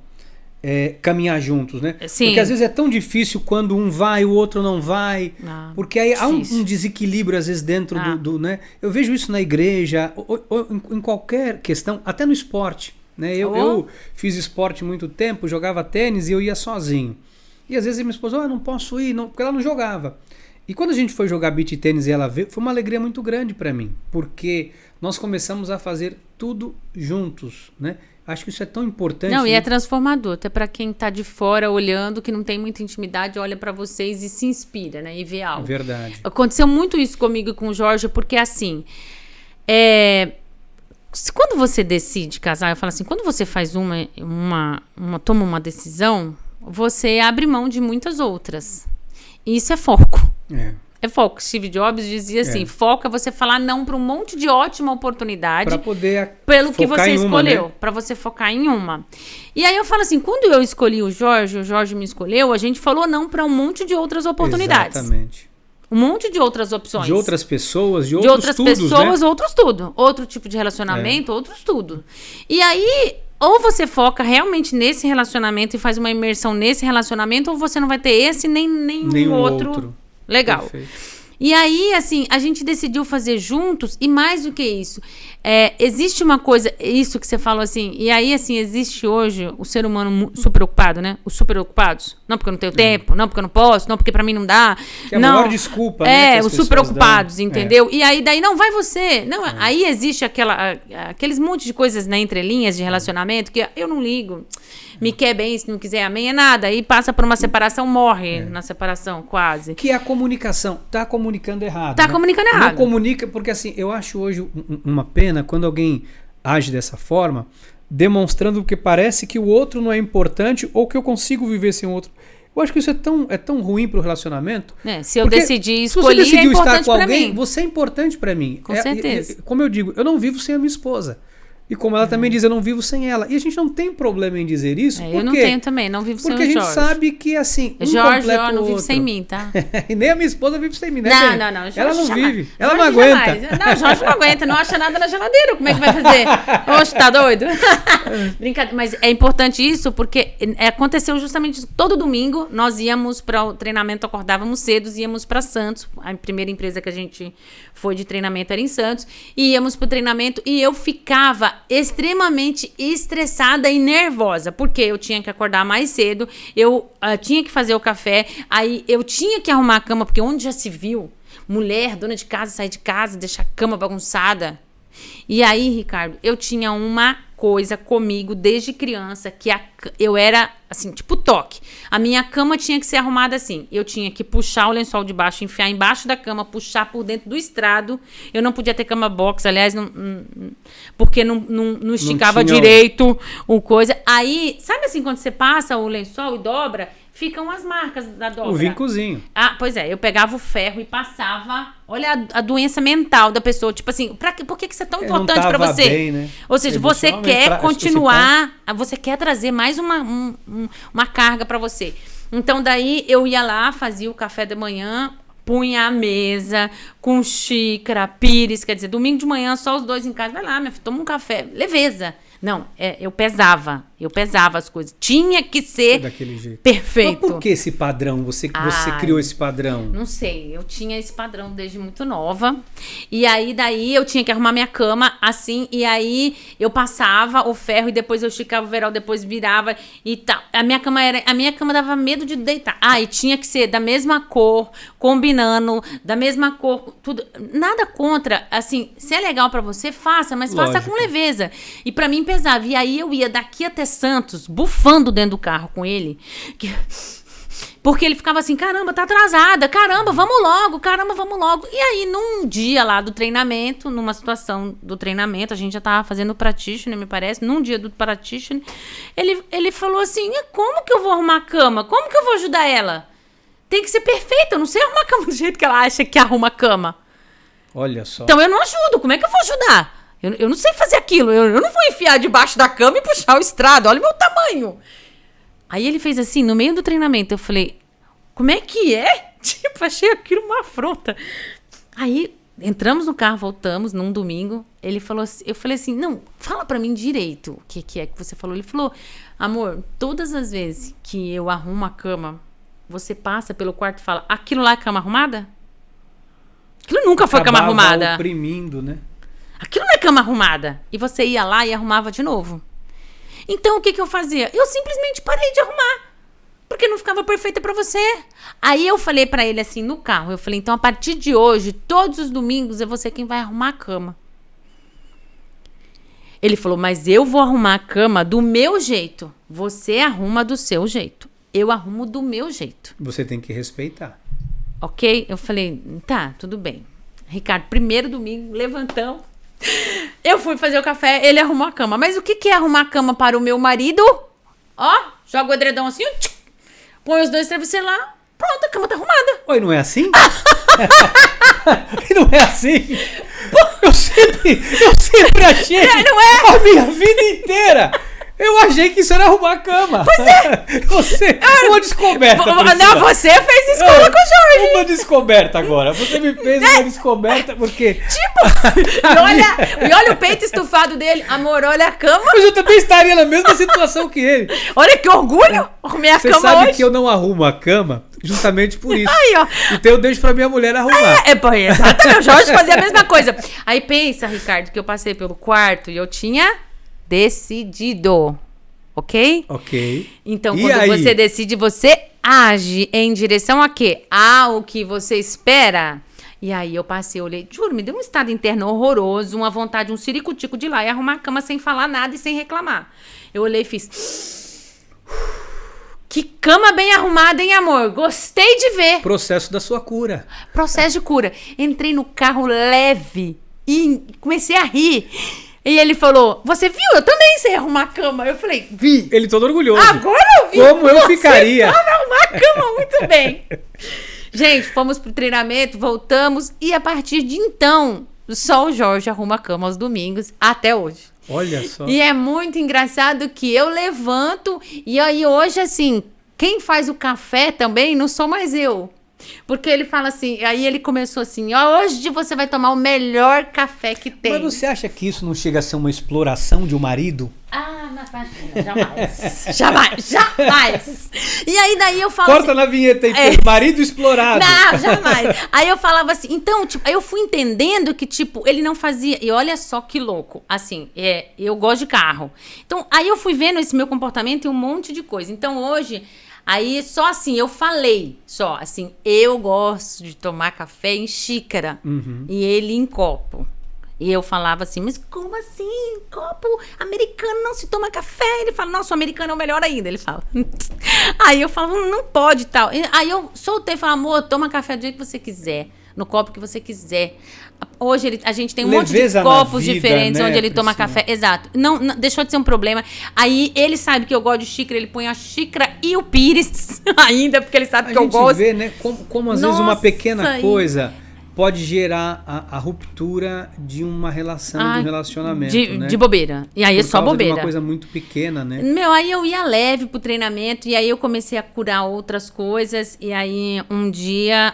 caminhar juntos, né? Sim. Porque às vezes é tão difícil quando um vai, o outro não vai, porque aí há um desequilíbrio às vezes dentro do, né? Eu vejo isso na igreja, ou em qualquer questão, até no esporte, né? Eu fiz esporte muito tempo, jogava tênis e eu ia sozinho. E às vezes minha esposa, não posso ir, porque ela não jogava. E quando a gente foi jogar beach tênis e ela veio, foi uma alegria muito grande para mim, porque nós começamos a fazer tudo juntos, né? Acho que isso é tão importante. Não, e é transformador. Até para quem tá de fora olhando, que não tem muita intimidade, olha para vocês e se inspira, né? E vê algo. Verdade. Aconteceu muito isso comigo e com o Jorge, porque assim, quando você decide casar, eu falo assim, quando você faz toma uma decisão, você abre mão de muitas outras. E isso é foco. É foco. Steve Jobs dizia assim, foco é você falar não para um monte de ótima oportunidade. Para poder pelo que você escolheu. Né? Para você focar em uma. E aí eu falo assim, quando eu escolhi o Jorge me escolheu, a gente falou não para um monte de outras oportunidades. Exatamente. Um monte de outras opções. De outras pessoas, de outros tudos, né? Outros tudo. Outro tipo de relacionamento, outros tudo. E aí, ou você foca realmente nesse relacionamento e faz uma imersão nesse relacionamento, ou você não vai ter esse nem nenhum outro. Legal. Perfeito. E aí, assim, a gente decidiu fazer juntos, e mais do que isso, existe uma coisa, isso que você falou assim, e aí, assim, existe hoje o ser humano super ocupado, né? Os super ocupados. Não porque eu não tenho tempo, não porque eu não posso, não porque pra mim não dá. Que é a maior desculpa, né? Os super ocupados, entendeu? E aí, daí, não, vai você. Não, aí existe aqueles monte de coisas na entrelinhas de relacionamento que eu não ligo. Me quer bem, se não quiser amém, é nada. Aí passa por uma separação, morre na separação, quase. Que é a comunicação. Tá comunicando errado. Tá comunicando errado. Não comunica, porque assim, eu acho hoje uma pena quando alguém age dessa forma, demonstrando que parece que o outro não é importante ou que eu consigo viver sem o outro. Eu acho que isso é tão ruim pro relacionamento. Se eu decidir escolher, se você decidiu é importante estar com alguém, mim. você é importante para mim. Com certeza. Como eu digo, eu não vivo sem a minha esposa. E como ela também diz, eu não vivo sem ela. E a gente não tem problema em dizer isso. Eu não tenho também, não vivo sem o Jorge. Porque a gente sabe que, assim, Jorge não vive sem mim, tá? E nem a minha esposa vive sem mim, né? Não. Jorge ela não jamais. vive, ela não aguenta. Jamais. Não, Jorge não aguenta, não acha nada na geladeira. Como é que vai fazer? Oxe, tá doido? Brincadeira. Mas é importante isso, porque aconteceu justamente isso. Todo domingo, nós íamos para o treinamento, acordávamos cedo, íamos para Santos. A primeira empresa que a gente foi de treinamento era em Santos. E íamos pro treinamento e eu ficava extremamente estressada e nervosa, porque eu tinha que acordar mais cedo, eu tinha que fazer o café, aí eu tinha que arrumar a cama, porque onde já se viu mulher, dona de casa, sair de casa, deixar a cama bagunçada. E aí, Ricardo, eu tinha uma coisa comigo desde criança, que eu era, assim, tipo toque. A minha cama tinha que ser arrumada assim. Eu tinha que puxar o lençol de baixo, enfiar embaixo da cama, puxar por dentro do estrado. Eu não podia ter cama box, aliás, porque não esticava direito o coisa. Aí, sabe assim, quando você passa o lençol e dobra, ficam as marcas da dobra. O vincozinho. Pois é, eu pegava o ferro e passava. Olha a doença mental da pessoa. Tipo assim, por que isso é tão importante pra você? Bem, né? Ou seja, você quer continuar, você quer trazer mais uma carga pra você. Então, daí eu ia lá, fazia o café da manhã, punha a mesa com xícara, pires, quer dizer, domingo de manhã, só os dois em casa. Vai lá, minha filha, toma um café. Leveza. Não, eu pesava as coisas. Tinha que ser daquele jeito. Perfeito. Mas por que esse padrão? Você criou esse padrão? Não sei, eu tinha esse padrão desde muito nova. E aí, daí, eu tinha que arrumar minha cama assim, e aí eu passava o ferro e depois eu esticava o verão, depois virava e tal. A minha cama dava medo de deitar. E tinha que ser da mesma cor, combinando, da mesma cor, tudo. Nada contra, assim, se é legal pra você, faça, mas faça com leveza. E pra mim pesava. E aí eu ia daqui até Santos, bufando dentro do carro com ele, porque ele ficava assim, caramba, tá atrasada, caramba, vamos logo. E aí, num dia lá do treinamento, numa situação do treinamento, a gente já tava fazendo o practitioner, me parece, num dia do practitioner, ele falou assim, como que eu vou arrumar a cama? Como que eu vou ajudar ela? Tem que ser perfeita, eu não sei arrumar a cama do jeito que ela acha que arruma a cama. Olha só. Então eu não ajudo, como é que eu vou ajudar? Eu não sei fazer aquilo, eu não vou enfiar debaixo da cama e puxar o estrado, olha o meu tamanho. Aí ele fez assim, no meio do treinamento, eu falei, como é que é? Tipo, achei aquilo uma afronta. Aí, entramos no carro, voltamos num domingo, ele falou assim, eu falei assim, não, fala pra mim direito o que é que você falou. Ele falou, amor, todas as vezes que eu arrumo a cama, você passa pelo quarto e fala, aquilo lá é cama arrumada? Aquilo nunca foi cama arrumada. Oprimindo, né? Aquilo não é cama arrumada. E você ia lá e arrumava de novo. Então, o que eu fazia? Eu simplesmente parei de arrumar. Porque não ficava perfeita pra você. Aí eu falei pra ele assim, no carro. Eu falei, então, a partir de hoje, todos os domingos, é você quem vai arrumar a cama. Ele falou, mas eu vou arrumar a cama do meu jeito. Você arruma do seu jeito. Eu arrumo do meu jeito. Você tem que respeitar. Ok? Eu falei, tá, tudo bem. Ricardo, primeiro domingo, levantamos. Eu fui fazer o café, ele arrumou a cama. Mas o que é arrumar a cama para o meu marido? Ó, joga o edredom assim, põe os dois travesseiros lá, pronto, a cama tá arrumada. Oi, não é assim? Não é assim? Eu sempre achei, não é? A minha vida inteira. Eu achei que isso era arrumar a cama. Pois é. Uma descoberta. Não, você fez escola com o Jorge. Uma descoberta agora. Você me fez uma descoberta porque... Tipo, e olha o peito estufado dele. Amor, olha a cama. Mas eu também estaria na mesma situação que ele. Olha que orgulho. Arrumei a cama hoje. Você sabe que eu não arrumo a cama justamente por isso. Aí, ó. Então eu deixo pra minha mulher arrumar. Exatamente. O Jorge fazia a mesma coisa. Aí pensa, Ricardo, que eu passei pelo quarto e eu tinha decidido. Ok? Ok. Então, E quando aí? você decide, você age em direção a quê? Ao que você espera. E aí eu passei, olhei, juro, me deu um estado interno horroroso, uma vontade, um ciricutico de ir lá e arrumar a cama sem falar nada e sem reclamar. Eu olhei e fiz... Que cama bem arrumada, hein, amor? Gostei de ver. Processo da sua cura. Processo de cura. Entrei no carro leve e comecei a rir. E ele falou, você viu? Eu também sei arrumar a cama. Eu falei, vi. Ele todo orgulhoso. Agora eu vi. Como eu ficaria. Você sabe arrumar a cama muito bem. Gente, fomos pro treinamento, voltamos. E a partir de então, só o Jorge arruma a cama aos domingos, até hoje. Olha só. E é muito engraçado que eu levanto e aí hoje, assim, quem faz o café também não sou mais eu. Porque ele fala assim, aí ele começou assim, ó, hoje você vai tomar o melhor café que tem. Mas você acha que isso não chega a ser uma exploração de um marido? Ah, mas imagina, jamais. E aí daí eu falo Corta na vinheta aí, marido explorado. Não, jamais. Aí eu falava assim, então, tipo, aí eu fui entendendo que, tipo, ele não fazia, e olha só que louco, assim, eu gosto de carro. Então, aí eu fui vendo esse meu comportamento e um monte de coisa. Então, hoje, aí só assim, eu falei, só assim, eu gosto de tomar café em xícara e ele em copo. E eu falava assim, mas como assim? Copo americano não se toma café? Ele fala, nossa, o americano é o melhor ainda. Ele fala. Aí eu falava, não pode e tal. Aí eu soltei e falei, amor, toma café do jeito que você quiser. No copo que você quiser. Hoje a gente tem um monte de copos diferentes, né, onde ele toma café. Exato. Não, deixou de ser um problema. Aí ele sabe que eu gosto de xícara, ele põe a xícara e o pires ainda, porque ele sabe que eu gosto. A gente vê, né, como às vezes uma pequena coisa pode gerar a ruptura de uma relação, de um relacionamento, né? De bobeira. E aí é só bobeira. De uma coisa muito pequena, né? Meu, aí eu ia leve pro treinamento e aí eu comecei a curar outras coisas e aí um dia,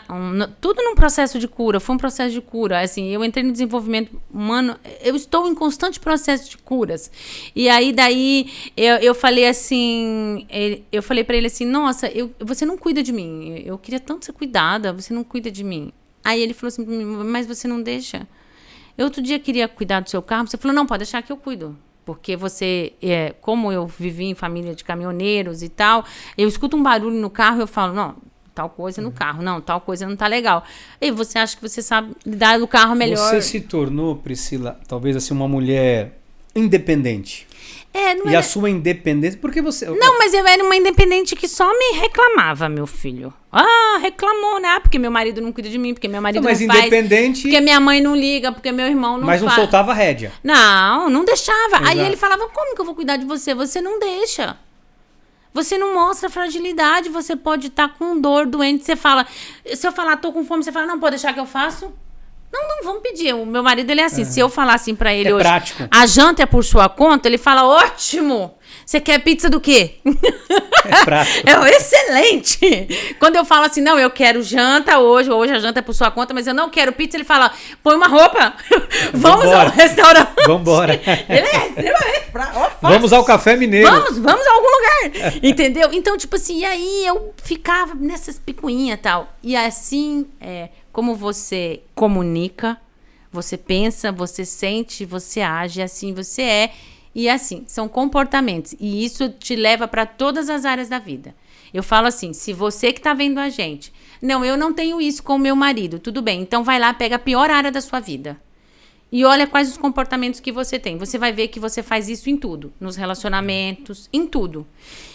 tudo num processo de cura, foi um processo de cura, assim, eu entrei no desenvolvimento humano, eu estou em constante processo de curas. E aí daí eu falei assim, eu falei pra ele assim, nossa, você não cuida de mim, eu queria tanto ser cuidada, você não cuida de mim. Aí ele falou assim pra mim, mas você não deixa? Eu outro dia queria cuidar do seu carro, você falou, não, pode deixar que eu cuido. Porque você, como eu vivi em família de caminhoneiros e tal, eu escuto um barulho no carro e eu falo, não, tal coisa no carro, não, tal coisa não tá legal. E você acha que você sabe lidar do carro melhor? Você se tornou, Priscila, talvez assim, uma mulher independente. A sua independência, porque você... Não, mas eu era uma independente que só me reclamava, meu filho. Ah, reclamou, né? Porque meu marido não cuida de mim, porque meu marido não faz. Mas independente... Porque minha mãe não liga, porque meu irmão não faz. Mas não soltava a rédea. Não deixava. Exato. Aí ele falava, como que eu vou cuidar de você? Você não deixa. Você não mostra fragilidade, você pode estar com dor, doente. Você fala, se eu falar, tô com fome, você fala, não, pode deixar que eu faço? Não, vamos pedir. O meu marido, ele é assim. Se eu falar assim pra ele hoje, prático. A janta é por sua conta, ele fala, ótimo. Você quer pizza do quê? É prático. É excelente. Quando eu falo assim, não, eu quero janta hoje a janta é por sua conta, mas eu não quero pizza, ele fala, põe uma roupa. Vamos ao restaurante. Vambora. Ele é extremamente prático. Vamos ao Café Mineiro. Vamos a algum lugar. Entendeu? Então, tipo assim, e aí eu ficava nessas picuinhas e tal. E assim, como você comunica, você pensa, você sente, você age, assim você é. E assim, são comportamentos. E isso te leva para todas as áreas da vida. Eu falo assim, se você que tá vendo a gente, não, eu não tenho isso com o meu marido, tudo bem. Então vai lá, pega a pior área da sua vida. E olha quais os comportamentos que você tem. Você vai ver que você faz isso em tudo. Nos relacionamentos, em tudo.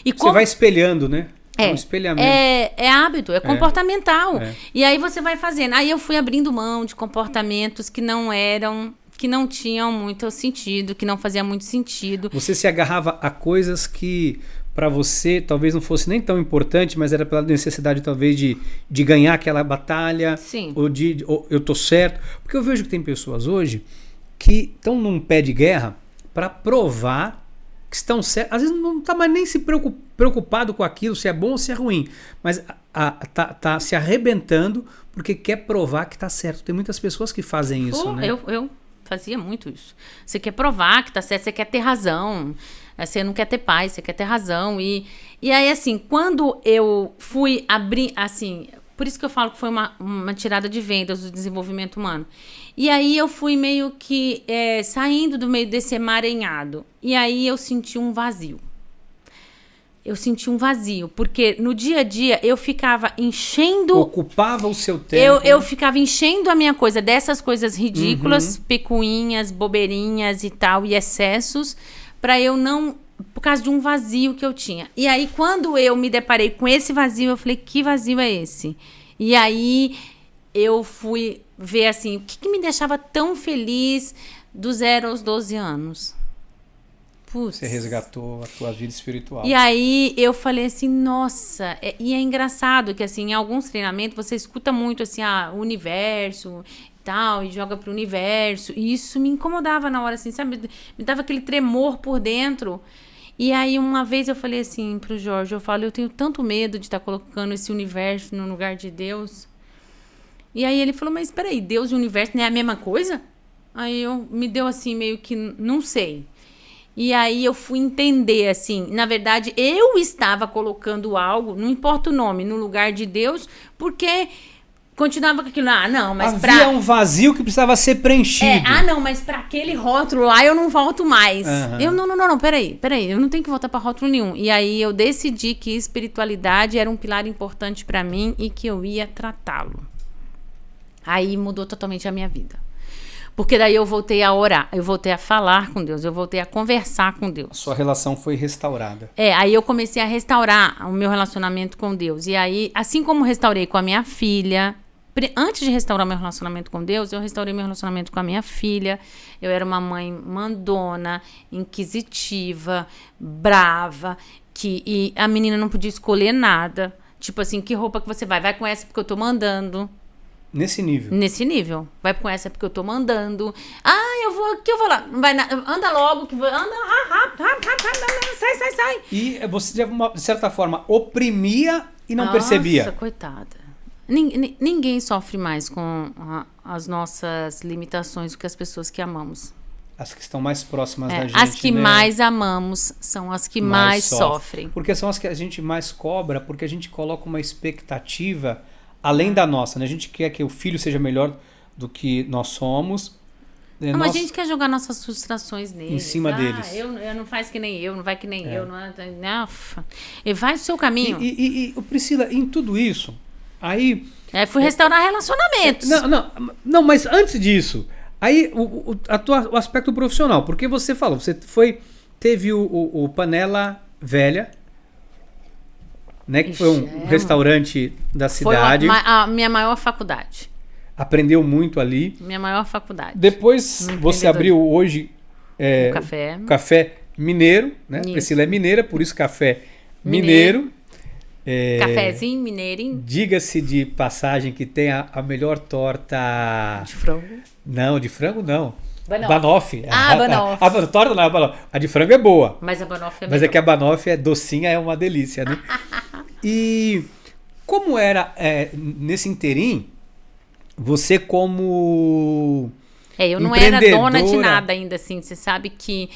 E você vai espelhando, né? Um espelhamento. É hábito, é comportamental. E aí você vai fazendo. Aí eu fui abrindo mão de comportamentos que não tinham muito sentido, que não fazia muito sentido. Você se agarrava a coisas que para você talvez não fosse nem tão importante, mas era pela necessidade talvez de ganhar aquela batalha. Sim. Ou eu tô certo. Porque eu vejo que tem pessoas hoje que estão num pé de guerra para provar que estão certos. Às vezes não está mais nem se preocupado com aquilo, se é bom ou se é ruim. Mas tá se arrebentando porque quer provar que está certo. Tem muitas pessoas que fazem isso, né? Eu fazia muito isso. Você quer provar que tá certo, você quer ter razão. Você não quer ter paz, você quer ter razão. E aí, assim, quando eu fui abrir, assim, por isso que eu falo que foi uma tirada de vendas do desenvolvimento humano. E aí eu fui meio que saindo do meio desse emaranhado. E aí eu senti um vazio. Porque no dia a dia eu ficava enchendo... Ocupava o seu tempo. Eu ficava enchendo a minha coisa dessas coisas ridículas, picuinhas, bobeirinhas e tal, e excessos, para eu não... Por causa de um vazio que eu tinha. E aí, quando eu me deparei com esse vazio, eu falei, que vazio é esse? E aí, eu fui ver, assim, o que me deixava tão feliz do 0 aos 12 anos? Putz. Você resgatou a tua vida espiritual. E aí, eu falei assim, nossa... E é engraçado que, assim, em alguns treinamentos, você escuta muito, assim, o universo... tal, e joga pro universo, e isso me incomodava na hora, assim, sabe, me dava aquele tremor por dentro. E aí uma vez eu falei assim pro Jorge, eu tenho tanto medo de estar colocando esse universo no lugar de Deus. E aí ele falou, mas peraí, Deus e o universo não é a mesma coisa? Aí me deu assim, meio que, não sei. E aí eu fui entender, assim, na verdade eu estava colocando algo, não importa o nome, no lugar de Deus, porque... continuava com aquilo, não, mas havia um vazio que precisava ser preenchido. Não, mas pra aquele rótulo lá eu não volto mais. Eu, não, peraí, eu não tenho que voltar pra rótulo nenhum. E aí eu decidi que espiritualidade era um pilar importante pra mim e que eu ia tratá-lo. Aí mudou totalmente a minha vida. Porque daí eu voltei a orar, eu voltei a falar com Deus, eu voltei a conversar com Deus. A sua relação foi restaurada. Aí eu comecei a restaurar o meu relacionamento com Deus. E aí, assim como restaurei com a minha filha... Antes de restaurar meu relacionamento com Deus, eu restaurei meu relacionamento com a minha filha. Eu era uma mãe mandona, inquisitiva, brava, e a menina não podia escolher nada. Tipo assim, que roupa que você vai? Vai com essa porque eu tô mandando. Nesse nível? Nesse nível. Vai com essa porque eu tô mandando. Eu vou aqui, eu vou lá. Vai anda logo, anda rápido, sai. E você, de certa forma, oprimia e não percebia. Nossa, coitada. Ninguém sofre mais com as nossas limitações do que as pessoas que amamos. As que estão mais próximas da gente, as que mais amamos são as que mais sofrem. Porque são as que a gente mais cobra, porque a gente coloca uma expectativa além da nossa, né? A gente quer que o filho seja melhor do que nós somos. Mas a gente quer jogar nossas frustrações neles. Em cima deles. Eu não faz que nem eu, não vai que nem eu. E vai o seu caminho. E Priscila, em tudo isso... Aí... fui restaurar relacionamentos. Não, mas antes disso, aí o aspecto profissional, porque você falou, você teve o Panela Velha, né, que foi um restaurante da cidade. Foi a minha maior faculdade. Aprendeu muito ali. Minha maior faculdade. Depois você abriu hoje o Café Mineiro, né? Isso. Priscila é mineira, por isso Café Mineiro. Cafezinho, mineirinho. Diga-se de passagem que tem a melhor torta... De frango? Não, de frango não. Banoffee. Banoffee. A torta não é Banoffee. A de frango é boa. Mas a Banoffee é melhor. Mas é que a Banoffee é docinha, é uma delícia, né? E como era nesse inteirinho, você como... eu não era dona de nada ainda, assim. Você sabe que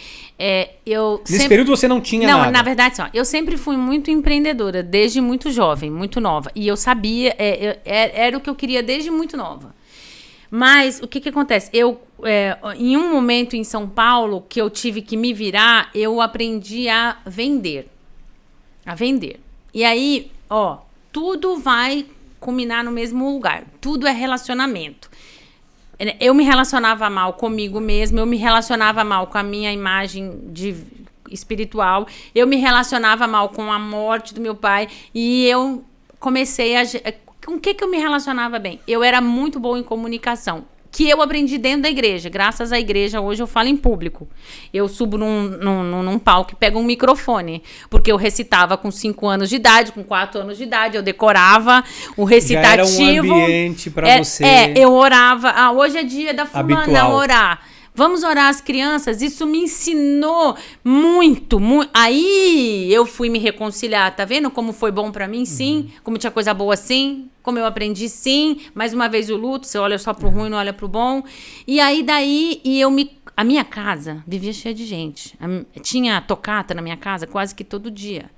eu nesse período você não tinha nada? Não, na verdade, eu sempre fui muito empreendedora, desde muito jovem, muito nova. E eu sabia, era o que eu queria desde muito nova. Mas o que acontece? Em um momento em São Paulo, que eu tive que me virar, eu aprendi a vender. E aí, tudo vai culminar no mesmo lugar. Tudo é relacionamento. Eu me relacionava mal comigo mesma, eu me relacionava mal com a minha imagem espiritual, eu me relacionava mal com a morte do meu pai, e eu comecei a... Com o que eu me relacionava bem? Eu era muito boa em comunicação, que eu aprendi dentro da igreja. Graças à igreja, hoje eu falo em público. Eu subo num palco e pego um microfone, porque eu recitava com 5 anos de idade, com 4 anos de idade, eu decorava o recitativo. Já era um ambiente para você. Eu orava. Hoje é dia da fulana orar. Vamos orar as crianças. Isso me ensinou muito, muito. Aí eu fui me reconciliar. Tá vendo como foi bom pra mim? Sim. Como tinha coisa boa, sim. Como eu aprendi, sim. Mais uma vez o luto. Você olha só pro ruim, não olha pro bom. E aí, daí, a minha casa vivia cheia de gente. Tinha tocata na minha casa quase que todo dia.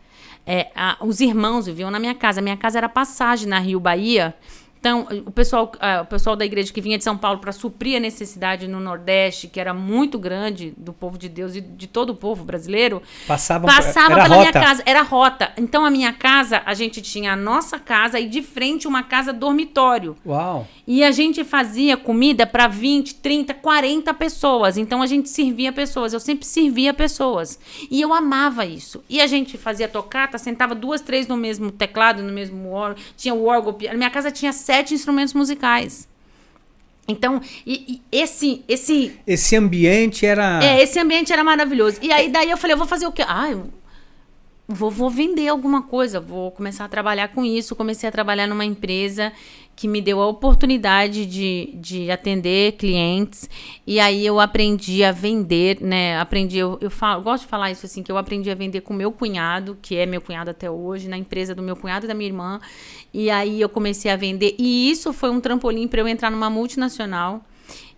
Os irmãos viviam na minha casa. A minha casa era passagem na Rio Bahia. Então, o pessoal da igreja que vinha de São Paulo para suprir a necessidade no Nordeste, que era muito grande do povo de Deus e de todo o povo brasileiro, passava pela minha casa. Era rota. Então, a minha casa, a gente tinha a nossa casa e de frente uma casa dormitório. Uau! E a gente fazia comida para 20, 30, 40 pessoas. Então, a gente servia pessoas. Eu sempre servia pessoas. E eu amava isso. E a gente fazia tocata, sentava 2, 3 no mesmo teclado, no mesmo órgão. Tinha o órgão. Na minha casa tinha 7 instrumentos musicais. Então, esse ambiente era... esse ambiente era maravilhoso. E aí, daí eu falei, eu vou fazer o quê? Eu vou vender alguma coisa, vou começar a trabalhar com isso. Comecei a trabalhar numa empresa que me deu a oportunidade de atender clientes. E aí eu aprendi a vender, né? Eu gosto de falar isso assim, que eu aprendi a vender com meu cunhado, que é meu cunhado até hoje, na empresa do meu cunhado e da minha irmã. E aí eu comecei a vender. E isso foi um trampolim para eu entrar numa multinacional.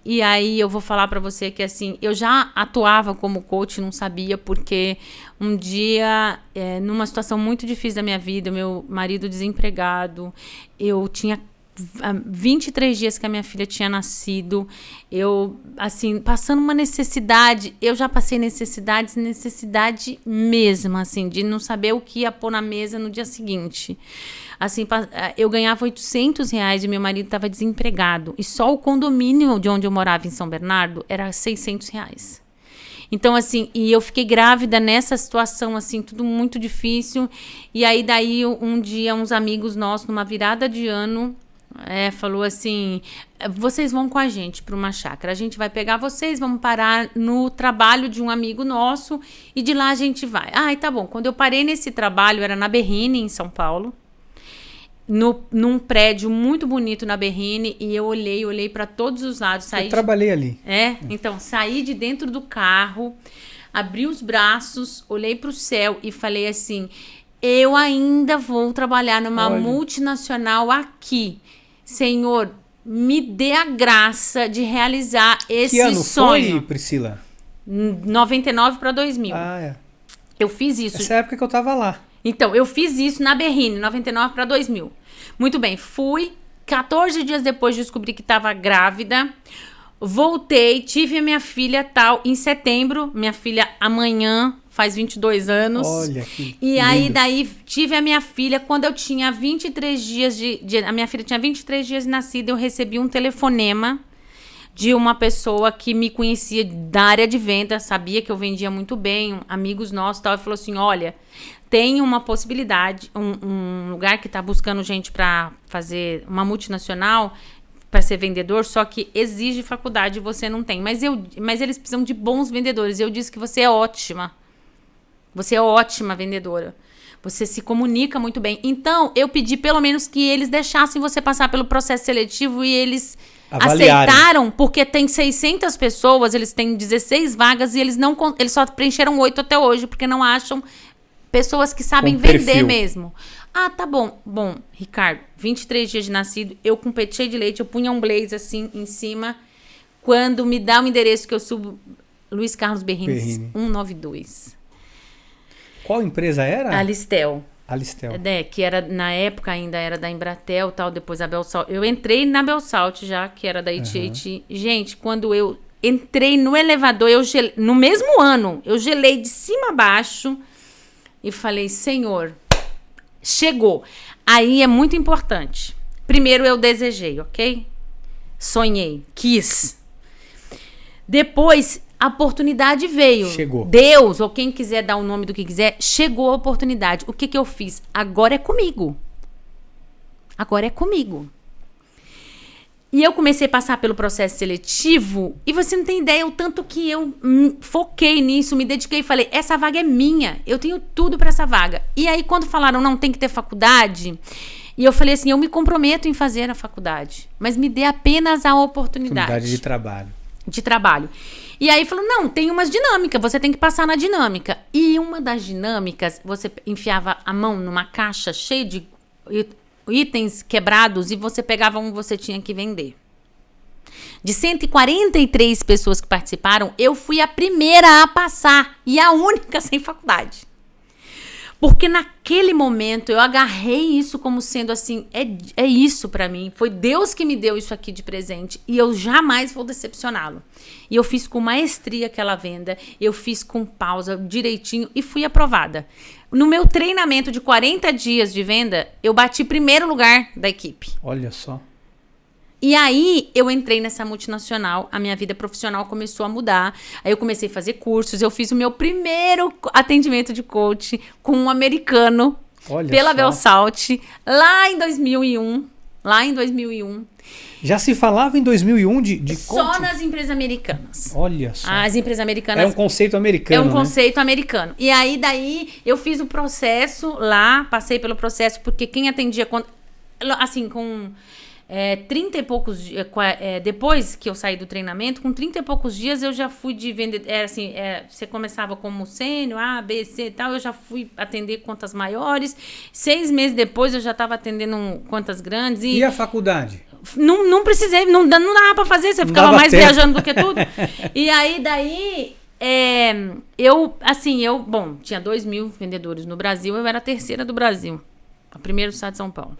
E aí eu vou falar para você que assim, eu já atuava como coach, não sabia, porque um dia, numa situação muito difícil da minha vida, meu marido desempregado, eu tinha 23 dias que a minha filha tinha nascido, eu, assim, passando uma necessidade, eu já passei necessidade mesmo, assim, de não saber o que ia pôr na mesa no dia seguinte. Assim, eu ganhava R$800 e meu marido estava desempregado. E só o condomínio de onde eu morava em São Bernardo era R$600. Então, assim, e eu fiquei grávida nessa situação, assim, tudo muito difícil. E aí, daí, um dia, uns amigos nossos, numa virada de ano, falou assim, vocês vão com a gente para uma chácara, a gente vai pegar vocês, vamos parar no trabalho de um amigo nosso e de lá a gente vai. Tá bom. Quando eu parei nesse trabalho, era na Berrine, em São Paulo, num prédio muito bonito na Berrine, e eu olhei para todos os lados. Eu trabalhei ali. Então, saí de dentro do carro, abri os braços, olhei para o céu e falei assim, eu ainda vou trabalhar numa multinacional aqui. Senhor, me dê a graça de realizar esse sonho. Que ano foi, Priscila? 99 para 2000. Eu fiz isso. Essa época que eu tava lá. Então, eu fiz isso na Berrine, 99 para 2000. Muito bem, fui. 14 dias depois descobri que estava grávida. Voltei, tive a minha filha em setembro. Minha filha amanhã faz 22 anos. Olha que E lindo. aí, daí, tive a minha filha. Quando eu tinha 23 dias a minha filha tinha 23 dias de nascida, eu recebi um telefonema de uma pessoa que me conhecia da área de venda, sabia que eu vendia muito bem, amigos nossos e tal, e falou assim, olha, tem uma possibilidade, um lugar que está buscando gente para fazer uma multinacional, para ser vendedor, só que exige faculdade e você não tem. Mas eles precisam de bons vendedores. Eu disse que você é ótima. Você é ótima vendedora. Você se comunica muito bem. Então, eu pedi pelo menos que eles deixassem você passar pelo processo seletivo e eles aceitaram, porque tem 600 pessoas, eles têm 16 vagas e eles só preencheram 8 até hoje, porque não acham pessoas que sabem vender mesmo. Tá bom. Bom, Ricardo, 23 dias de nascido, eu com peito cheio de leite, eu punha um blazer assim em cima. Quando me dá o endereço que eu subo, Luiz Carlos Berrines, 192. Qual empresa era? Alistel. Alistel. Que era, na época ainda era da Embratel, tal, depois a Belsalt. Eu entrei na Belsalt já, que era da AT&T. Gente, quando eu entrei no elevador, no mesmo ano, eu gelei de cima a baixo e falei, Senhor, chegou. Aí é muito importante. Primeiro eu desejei, ok? Sonhei, quis. Depois a oportunidade veio. Chegou. Deus, ou quem quiser dar o nome do que quiser, chegou a oportunidade. O que eu fiz? Agora é comigo. Agora é comigo. E eu comecei a passar pelo processo seletivo e você não tem ideia o tanto que eu foquei nisso, me dediquei e falei, essa vaga é minha, eu tenho tudo para essa vaga. E aí quando falaram, não, tem que ter faculdade, e eu falei assim, eu me comprometo em fazer a faculdade, mas me dê apenas a oportunidade. Oportunidade de trabalho. De trabalho. E aí falou, não, tem umas dinâmicas, você tem que passar na dinâmica. E uma das dinâmicas, você enfiava a mão numa caixa cheia de itens quebrados e você pegava um que você tinha que vender. De 143 pessoas que participaram, eu fui a primeira a passar e a única sem faculdade. Porque naquele momento eu agarrei isso como sendo assim, é isso pra mim. Foi Deus que me deu isso aqui de presente e eu jamais vou decepcioná-lo. E eu fiz com maestria aquela venda, eu fiz com pausa direitinho e fui aprovada. No meu treinamento de 40 dias de venda, eu bati primeiro lugar da equipe. Olha só. E aí, eu entrei nessa multinacional, a minha vida profissional começou a mudar, aí eu comecei a fazer cursos, eu fiz o meu primeiro atendimento de coach com um americano, pela Belsalt, lá em 2001, Já se falava em 2001 de coach? Só nas empresas americanas. Olha só. As empresas americanas... É um conceito americano, É um conceito americano. E aí, daí, eu fiz o processo lá, passei pelo processo, porque quem atendia, assim, com... 30 e poucos dias, depois que eu saí do treinamento, com 30 e poucos dias eu já fui de vender, você começava como sênior, A, B, C e tal, eu já fui atender contas maiores, 6 meses depois eu já estava atendendo contas grandes. E a faculdade? Não precisei, não dava pra fazer, você ficava mais viajando do que tudo. E aí, daí... Bom, tinha 2.000 vendedores no Brasil, eu era a terceira do Brasil, a primeira do estado de São Paulo.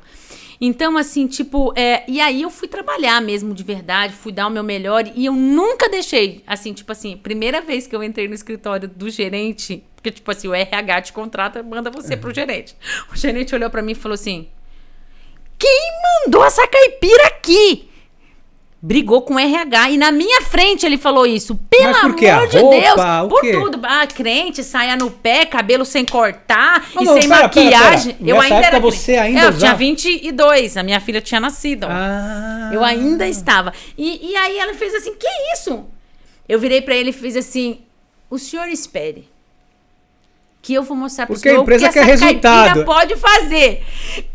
Então, assim, tipo, e aí eu fui trabalhar mesmo de verdade, fui dar o meu melhor e eu nunca deixei, assim, tipo assim, primeira vez que eu entrei no escritório do gerente, porque, tipo assim, o RH te contrata, manda você pro gerente. O gerente olhou pra mim e falou assim, quem mandou essa caipira aqui? Brigou com o RH e na minha frente ele falou isso. Pelo amor de Deus, por tudo. Crente, saia no pé, cabelo sem cortar sem maquiagem. Eu ainda era você ainda eu tinha 22, a minha filha tinha nascido. Eu ainda estava. E aí ela fez assim, que isso? Eu virei pra ele e fiz assim, o senhor espere. Que eu vou mostrar pro senhor o que essa caipira pode fazer.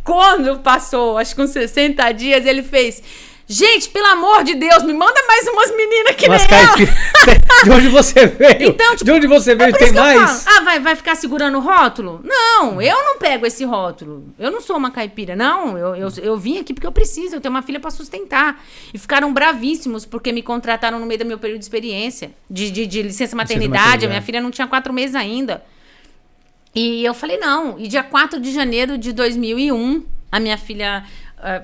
Quando passou, acho que uns 60 dias, ele fez... Gente, pelo amor de Deus, me manda mais umas meninas que nem ela. De onde você veio? Então, tipo, de onde você veio tem mais? Vai ficar segurando o rótulo? Não, eu não pego esse rótulo. Eu não sou uma caipira, não. Eu vim aqui porque eu preciso, eu tenho uma filha para sustentar. E ficaram bravíssimos porque me contrataram no meio do meu período de experiência, de licença maternidade. A minha filha não tinha 4 meses ainda. E eu falei, não. E dia 4 de janeiro de 2001, a minha filha...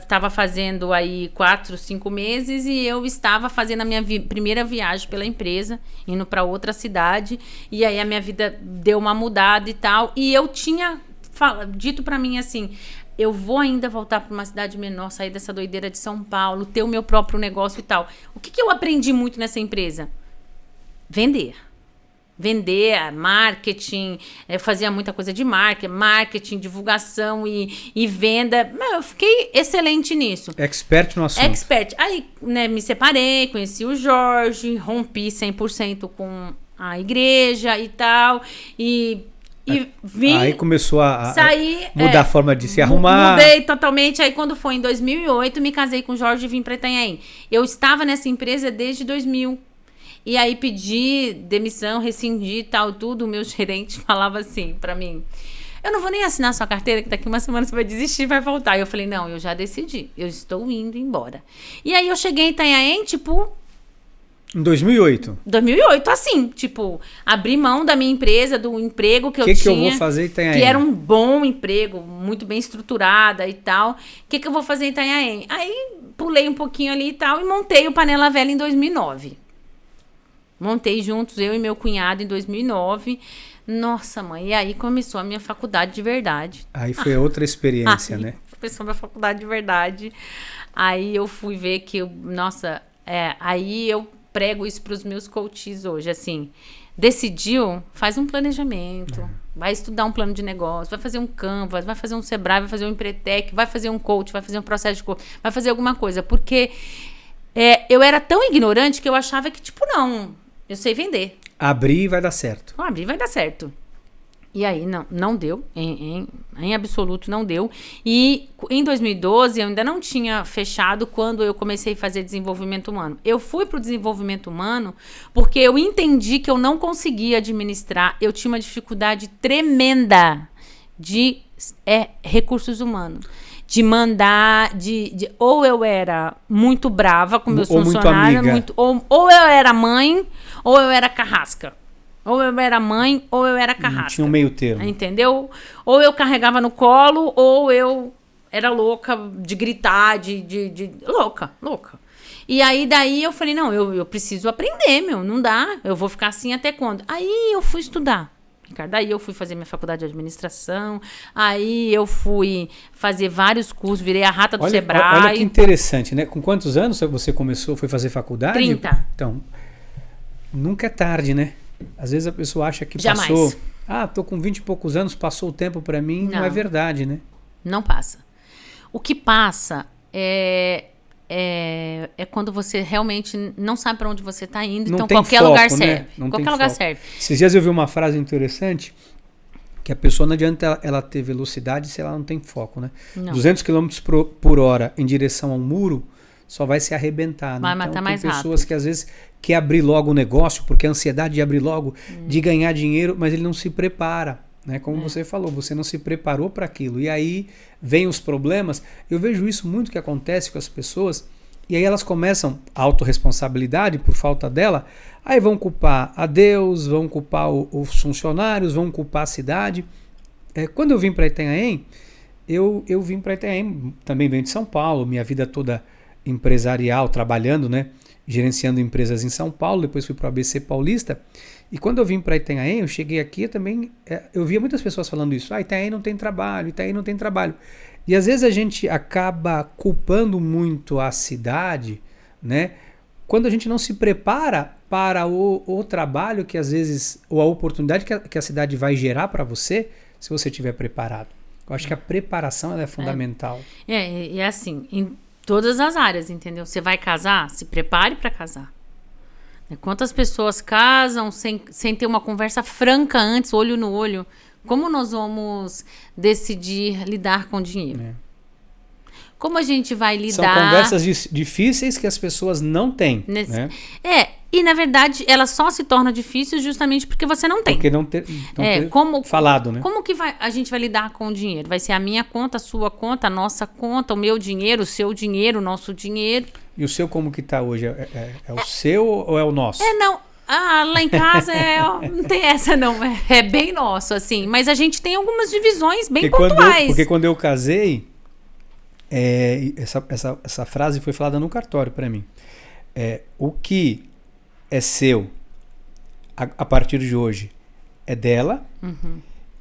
estava fazendo aí 4, 5 meses e eu estava fazendo a minha primeira viagem pela empresa, indo para outra cidade, e aí a minha vida deu uma mudada e tal, e eu tinha dito para mim assim, eu vou ainda voltar para uma cidade menor, sair dessa doideira de São Paulo, ter o meu próprio negócio e tal. O que eu aprendi muito nessa empresa? Vender, marketing, eu fazia muita coisa de marketing, divulgação e venda. Eu fiquei excelente nisso. Expert no assunto. Aí, né, me separei, conheci o Jorge, rompi 100% com a igreja e tal, e vim... Aí começou a mudar a forma de se arrumar. Mudei totalmente. Aí quando foi em 2008, me casei com o Jorge e vim para Itanhaém. Eu estava nessa empresa desde 2000. E aí pedi demissão, rescindi e tal, tudo. O meu gerente falava assim pra mim, eu não vou nem assinar sua carteira, que daqui uma semana você vai desistir e vai voltar. E eu falei, não, eu já decidi, eu estou indo embora. E aí eu cheguei em Itanhaém, tipo... Em 2008? 2008, assim, tipo, abri mão da minha empresa, do emprego que eu tinha. O que eu vou fazer em Itanhaém? Que era um bom emprego, muito bem estruturada e tal. O que eu vou fazer em Itanhaém? Aí pulei um pouquinho ali e tal e montei o Panela Velha em 2009. Montei juntos, eu e meu cunhado, em 2009. Nossa, mãe, e aí começou a minha faculdade de verdade. Aí foi outra experiência, né? Começou a minha faculdade de verdade. Aí eu fui ver que, aí eu prego isso para os meus coaches hoje, assim. Decidiu, faz um planejamento, vai estudar um plano de negócio, vai fazer um Canvas, vai fazer um Sebrae, vai fazer um Empretec, vai fazer um coach, vai fazer um processo de coach, vai fazer alguma coisa, porque eu era tão ignorante que eu achava que, tipo, não... Eu sei vender. Abrir vai dar certo. Abrir vai dar certo. E aí não deu, em absoluto não deu. E em 2012 eu ainda não tinha fechado quando eu comecei a fazer desenvolvimento humano. Eu fui para o desenvolvimento humano porque eu entendi que eu não conseguia administrar, eu tinha uma dificuldade tremenda de recursos humanos. De mandar, ou eu era muito brava com meus funcionários, ou eu era mãe, ou eu era carrasca. Ou eu era mãe, ou eu era carrasca. Não tinha um meio termo. Entendeu? Ou eu carregava no colo, ou eu era louca de gritar, louca. E aí, daí eu falei, não, eu preciso aprender, não dá. Eu vou ficar assim até quando? Aí eu fui estudar. Daí eu fui fazer minha faculdade de administração, aí eu fui fazer vários cursos, virei a rata do Sebrae. Olha que interessante, né? Com quantos anos você foi fazer faculdade? 30. Então, nunca é tarde, né? Às vezes a pessoa acha que Jamais. passou... tô com 20 e poucos anos, passou o tempo para mim. Não é verdade, né? Não passa. O que passa é quando você realmente não sabe para onde você está indo, então qualquer lugar serve. Qualquer lugar serve. Esses dias eu vi uma frase interessante, que a pessoa não adianta ela ter velocidade se ela não tem foco, né? Não. 200 km por hora em direção a um muro, só vai se arrebentar. Né? Vai matar mais rápido. Tem pessoas que às vezes quer abrir logo o negócio, porque a ansiedade de abrir logo, de ganhar dinheiro, mas ele não se prepara. Né? Como você falou, você não se preparou para aquilo. E aí vem os problemas. Eu vejo isso muito que acontece com as pessoas, e aí elas começam a autorresponsabilidade por falta dela, aí vão culpar a Deus, vão culpar os funcionários, vão culpar a cidade. Quando eu vim para Itanhaém, eu vim para Itanhaém, também venho de São Paulo, minha vida toda empresarial, trabalhando, né? Gerenciando empresas em São Paulo, depois fui para o ABC Paulista. E quando eu vim para Itanhaém, eu cheguei aqui também, eu via muitas pessoas falando isso, Itanhaém não tem trabalho, Itanhaém não tem trabalho. E às vezes a gente acaba culpando muito a cidade, né? Quando a gente não se prepara para o trabalho que às vezes, ou a oportunidade que a cidade vai gerar para você, se você estiver preparado. Eu acho que a preparação ela é fundamental. E assim, em todas as áreas, entendeu? Você vai casar, se prepare para casar. Quantas pessoas casam sem ter uma conversa franca antes, olho no olho? Como nós vamos decidir lidar com dinheiro? Como a gente vai lidar... São conversas difíceis que as pessoas não têm. Né? E na verdade elas só se tornam difíceis justamente porque você não tem. Porque não ter falado, né? Como que a gente vai lidar com o dinheiro? Vai ser a minha conta, a sua conta, a nossa conta, o meu dinheiro, o seu dinheiro, o nosso dinheiro. E o seu como que tá hoje? É o seu ou é o nosso? Não. Lá em casa não tem essa não, é bem nosso, assim. Mas a gente tem algumas divisões bem pontuais. Porque quando eu casei, essa frase foi falada no cartório para mim. O que é seu a partir de hoje é dela,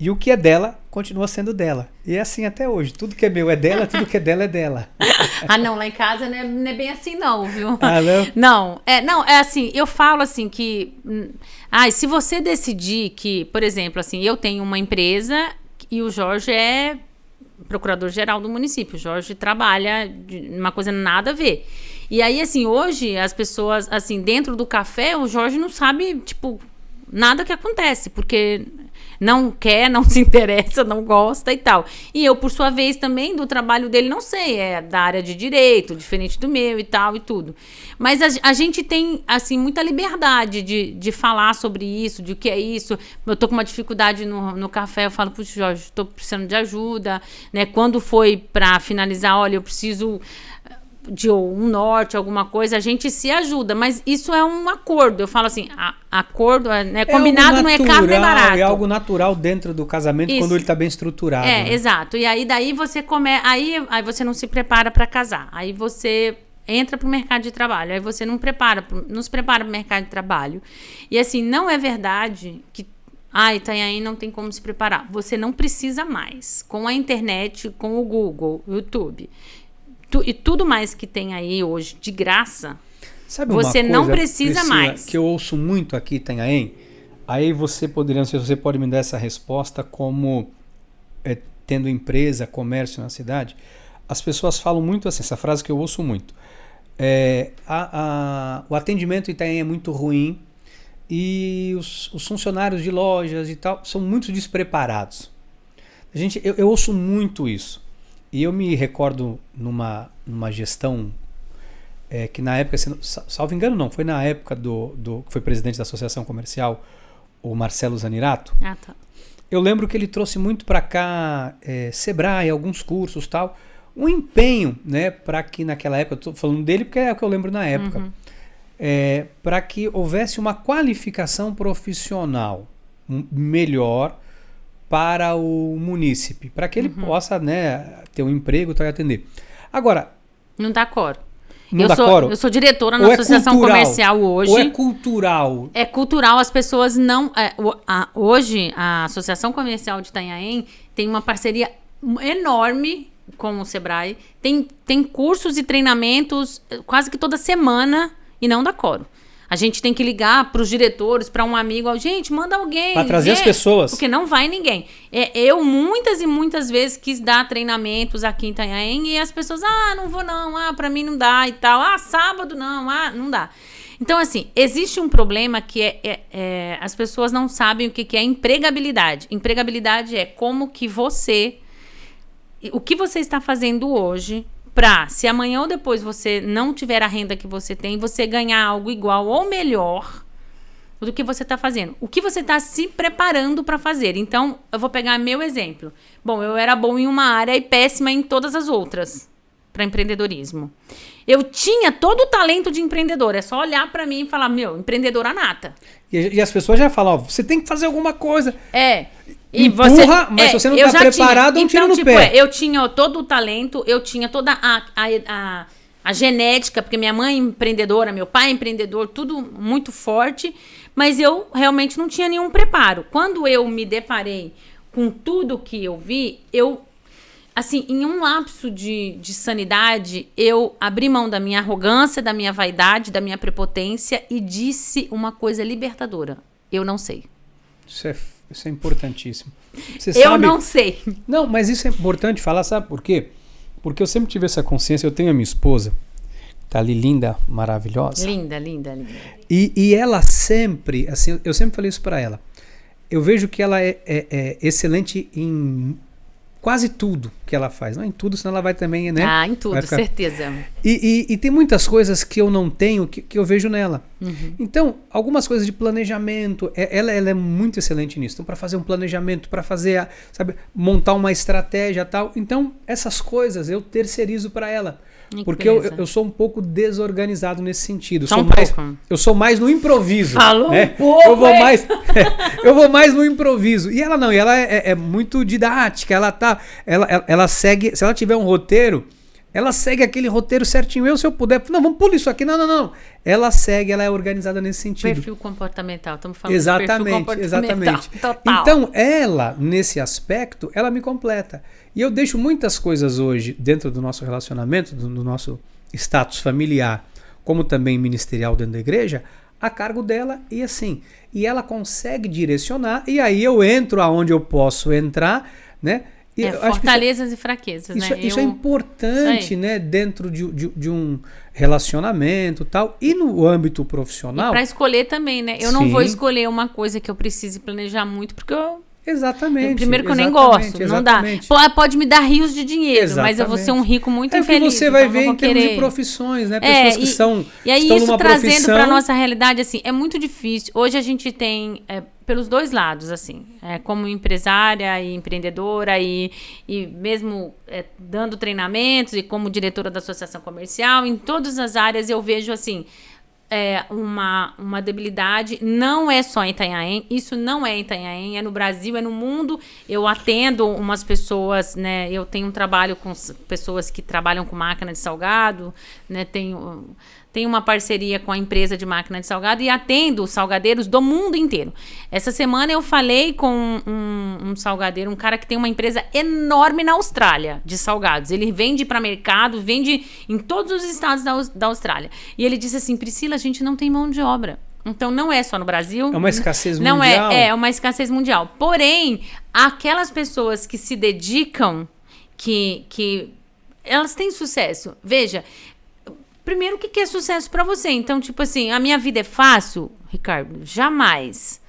e o que é dela continua sendo dela. E é assim até hoje. Tudo que é meu é dela, tudo que é dela é dela. Não, lá em casa não é bem assim não, viu? Não? Não, é assim, eu falo assim que... se você decidir que, por exemplo, assim, eu tenho uma empresa e o Jorge é procurador-geral do município. O Jorge trabalha uma coisa nada a ver. E aí, assim, hoje as pessoas, assim, dentro do café, o Jorge não sabe, tipo, nada que acontece, porque não quer, não se interessa, não gosta e tal. E eu, por sua vez, também do trabalho dele, não sei, é da área de direito, diferente do meu e tal e tudo. Mas a gente tem, assim, muita liberdade de falar sobre isso, de o que é isso. Eu tô com uma dificuldade no café, eu falo, puxa, Jorge, tô precisando de ajuda, né? Quando foi para finalizar, olha, eu preciso de um norte, alguma coisa, a gente se ajuda, mas isso é um acordo. Eu falo assim, acordo, né, combinado não é caro nem barato. É algo natural dentro do casamento quando ele está bem estruturado. Né? Exato. E aí daí você aí você não se prepara para casar. Aí você entra para o mercado de trabalho. Aí você não se prepara para o mercado de trabalho. E assim, não é verdade que Itanhaém não tem como se preparar. Você não precisa mais. Com a internet, com o Google, o YouTube e tudo mais que tem aí hoje de graça, sabe você uma coisa, não precisa Priscila, mais. Que eu ouço muito aqui, Itanhaém, aí você poderia, não sei se você pode me dar essa resposta como tendo empresa, comércio na cidade, as pessoas falam muito assim, essa frase que eu ouço muito. O atendimento em Itanhaém é muito ruim, e os funcionários de lojas e tal são muito despreparados. Eu ouço muito isso. E eu me recordo numa gestão que na época, salvo engano não, foi na época que foi presidente da Associação Comercial, o Marcelo Zanirato. Ah, tá. Eu lembro que ele trouxe muito para cá Sebrae, alguns cursos e tal, um empenho, né, para que naquela época, eu estou falando dele porque é o que eu lembro na época, para que houvesse uma qualificação profissional melhor para o munícipe, para que ele possa, né, ter um emprego e atender. Agora... Não dá coro. Eu sou diretora na Associação Comercial hoje. Ou é cultural? É cultural, as pessoas não... hoje, a Associação Comercial de Itanhaém tem uma parceria enorme com o Sebrae. Tem cursos e treinamentos quase que toda semana e não dá coro. A gente tem que ligar para os diretores, para um amigo. Gente, manda alguém. Para trazer as pessoas. Porque não vai ninguém. Eu muitas e muitas vezes quis dar treinamentos aqui em Itanhaém e as pessoas, não vou não, para mim não dá e tal. Sábado não, não dá. Então, assim, existe um problema que as pessoas não sabem o que é empregabilidade. Empregabilidade é como que o que você está fazendo hoje... se amanhã ou depois você não tiver a renda que você tem, você ganhar algo igual ou melhor do que você está fazendo. O que você está se preparando para fazer. Então, eu vou pegar meu exemplo. Bom, eu era bom em uma área e péssima em todas as outras para empreendedorismo. Eu tinha todo o talento de empreendedor. É só olhar para mim e falar, empreendedora nata. E as pessoas já falam, você tem que fazer alguma coisa. E empurra, mas se você não está preparado, é um tiro no pé. Eu tinha todo o talento, eu tinha toda a genética, porque minha mãe é empreendedora, meu pai é empreendedor, tudo muito forte, mas eu realmente não tinha nenhum preparo. Quando eu me deparei com tudo que eu vi, assim, em um lapso de sanidade, eu abri mão da minha arrogância, da minha vaidade, da minha prepotência e disse uma coisa libertadora. Eu não sei. Isso é importantíssimo. Não sei. Não, mas isso é importante falar, sabe por quê? Porque eu sempre tive essa consciência, eu tenho a minha esposa, tá ali linda, maravilhosa. Linda, linda, linda. E ela sempre, assim, eu sempre falei isso para ela. Eu vejo que ela é excelente em quase tudo que ela faz. Não em tudo, senão ela vai também, né? Em tudo, certeza. E tem muitas coisas que eu não tenho que eu vejo nela. Então, algumas coisas de planejamento, ela é muito excelente nisso. Então, para fazer um planejamento, para fazer, montar uma estratégia e tal. Então, essas coisas eu terceirizo para ela. Porque eu sou um pouco desorganizado nesse sentido. Eu sou mais no improviso. Falou né? um pouco, eu vou mais no improviso. E ela não, ela é muito didática. Ela segue, se ela tiver um roteiro, ela segue aquele roteiro certinho. Se eu puder, não, vamos pular isso aqui. Não. Ela é organizada nesse sentido. Perfil comportamental, estamos falando de perfil comportamental. Exatamente. Total. Então, ela, nesse aspecto, ela me completa. E eu deixo muitas coisas hoje dentro do nosso relacionamento, do nosso status familiar, como também ministerial dentro da igreja, a cargo dela e ela consegue direcionar e aí eu entro aonde eu posso entrar, né? Fortalezas e fraquezas, né? Isso é importante, né? Dentro de um relacionamento e tal. E no âmbito profissional... E para escolher também, né? Eu não vou escolher uma coisa que eu precise planejar muito, porque Exatamente. Primeiro que eu nem gosto, não dá. Pode me dar rios de dinheiro, mas eu vou ser um rico muito infeliz. É o que você vai ver em termos de profissões, né? Pessoas que estão E aí isso trazendo para nossa realidade, assim, é muito difícil. Hoje a gente tem, pelos dois lados, assim, como empresária e empreendedora e mesmo dando treinamentos e como diretora da Associação Comercial, em todas as áreas eu vejo, assim... uma debilidade, não é só em Itanhaém, isso não é em Itanhaém, é no Brasil, é no mundo. Eu atendo umas pessoas, né? Eu tenho um trabalho com pessoas que trabalham com máquina de salgado, né? Tenho uma parceria com a empresa de máquina de salgado e atendo salgadeiros do mundo inteiro. Essa semana eu falei com um salgadeiro, um cara que tem uma empresa enorme na Austrália de salgados. Ele vende para mercado, vende em todos os estados da Austrália. E ele disse assim, Priscila, a gente não tem mão de obra. Então, não é só no Brasil. É uma escassez mundial. Não é uma escassez mundial. Porém, aquelas pessoas que se dedicam, que elas têm sucesso. Veja... primeiro, o que é sucesso pra você? Então, tipo assim, a minha vida é fácil, Ricardo? Jamais.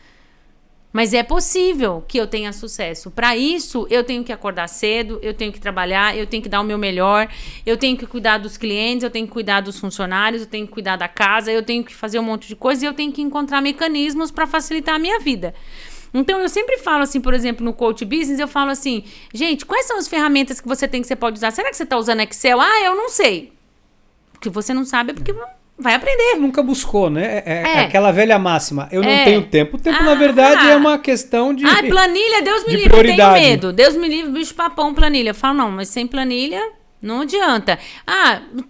Mas é possível que eu tenha sucesso. Para isso, eu tenho que acordar cedo, eu tenho que trabalhar, eu tenho que dar o meu melhor, eu tenho que cuidar dos clientes, eu tenho que cuidar dos funcionários, eu tenho que cuidar da casa, eu tenho que fazer um monte de coisa e eu tenho que encontrar mecanismos para facilitar a minha vida. Então, eu sempre falo assim, por exemplo, no Coach Business, eu falo assim, gente, quais são as ferramentas que você tem que você pode usar? Será que você está usando Excel? Ah, eu não sei. Porque você não sabe, é porque vai aprender. Nunca buscou, né? É aquela velha máxima. Eu não tenho tempo. O tempo, na verdade, é uma questão de planilha, Deus me livre, eu tenho medo. Deus me livre, bicho papão, planilha. Eu falo, não, mas sem planilha não adianta.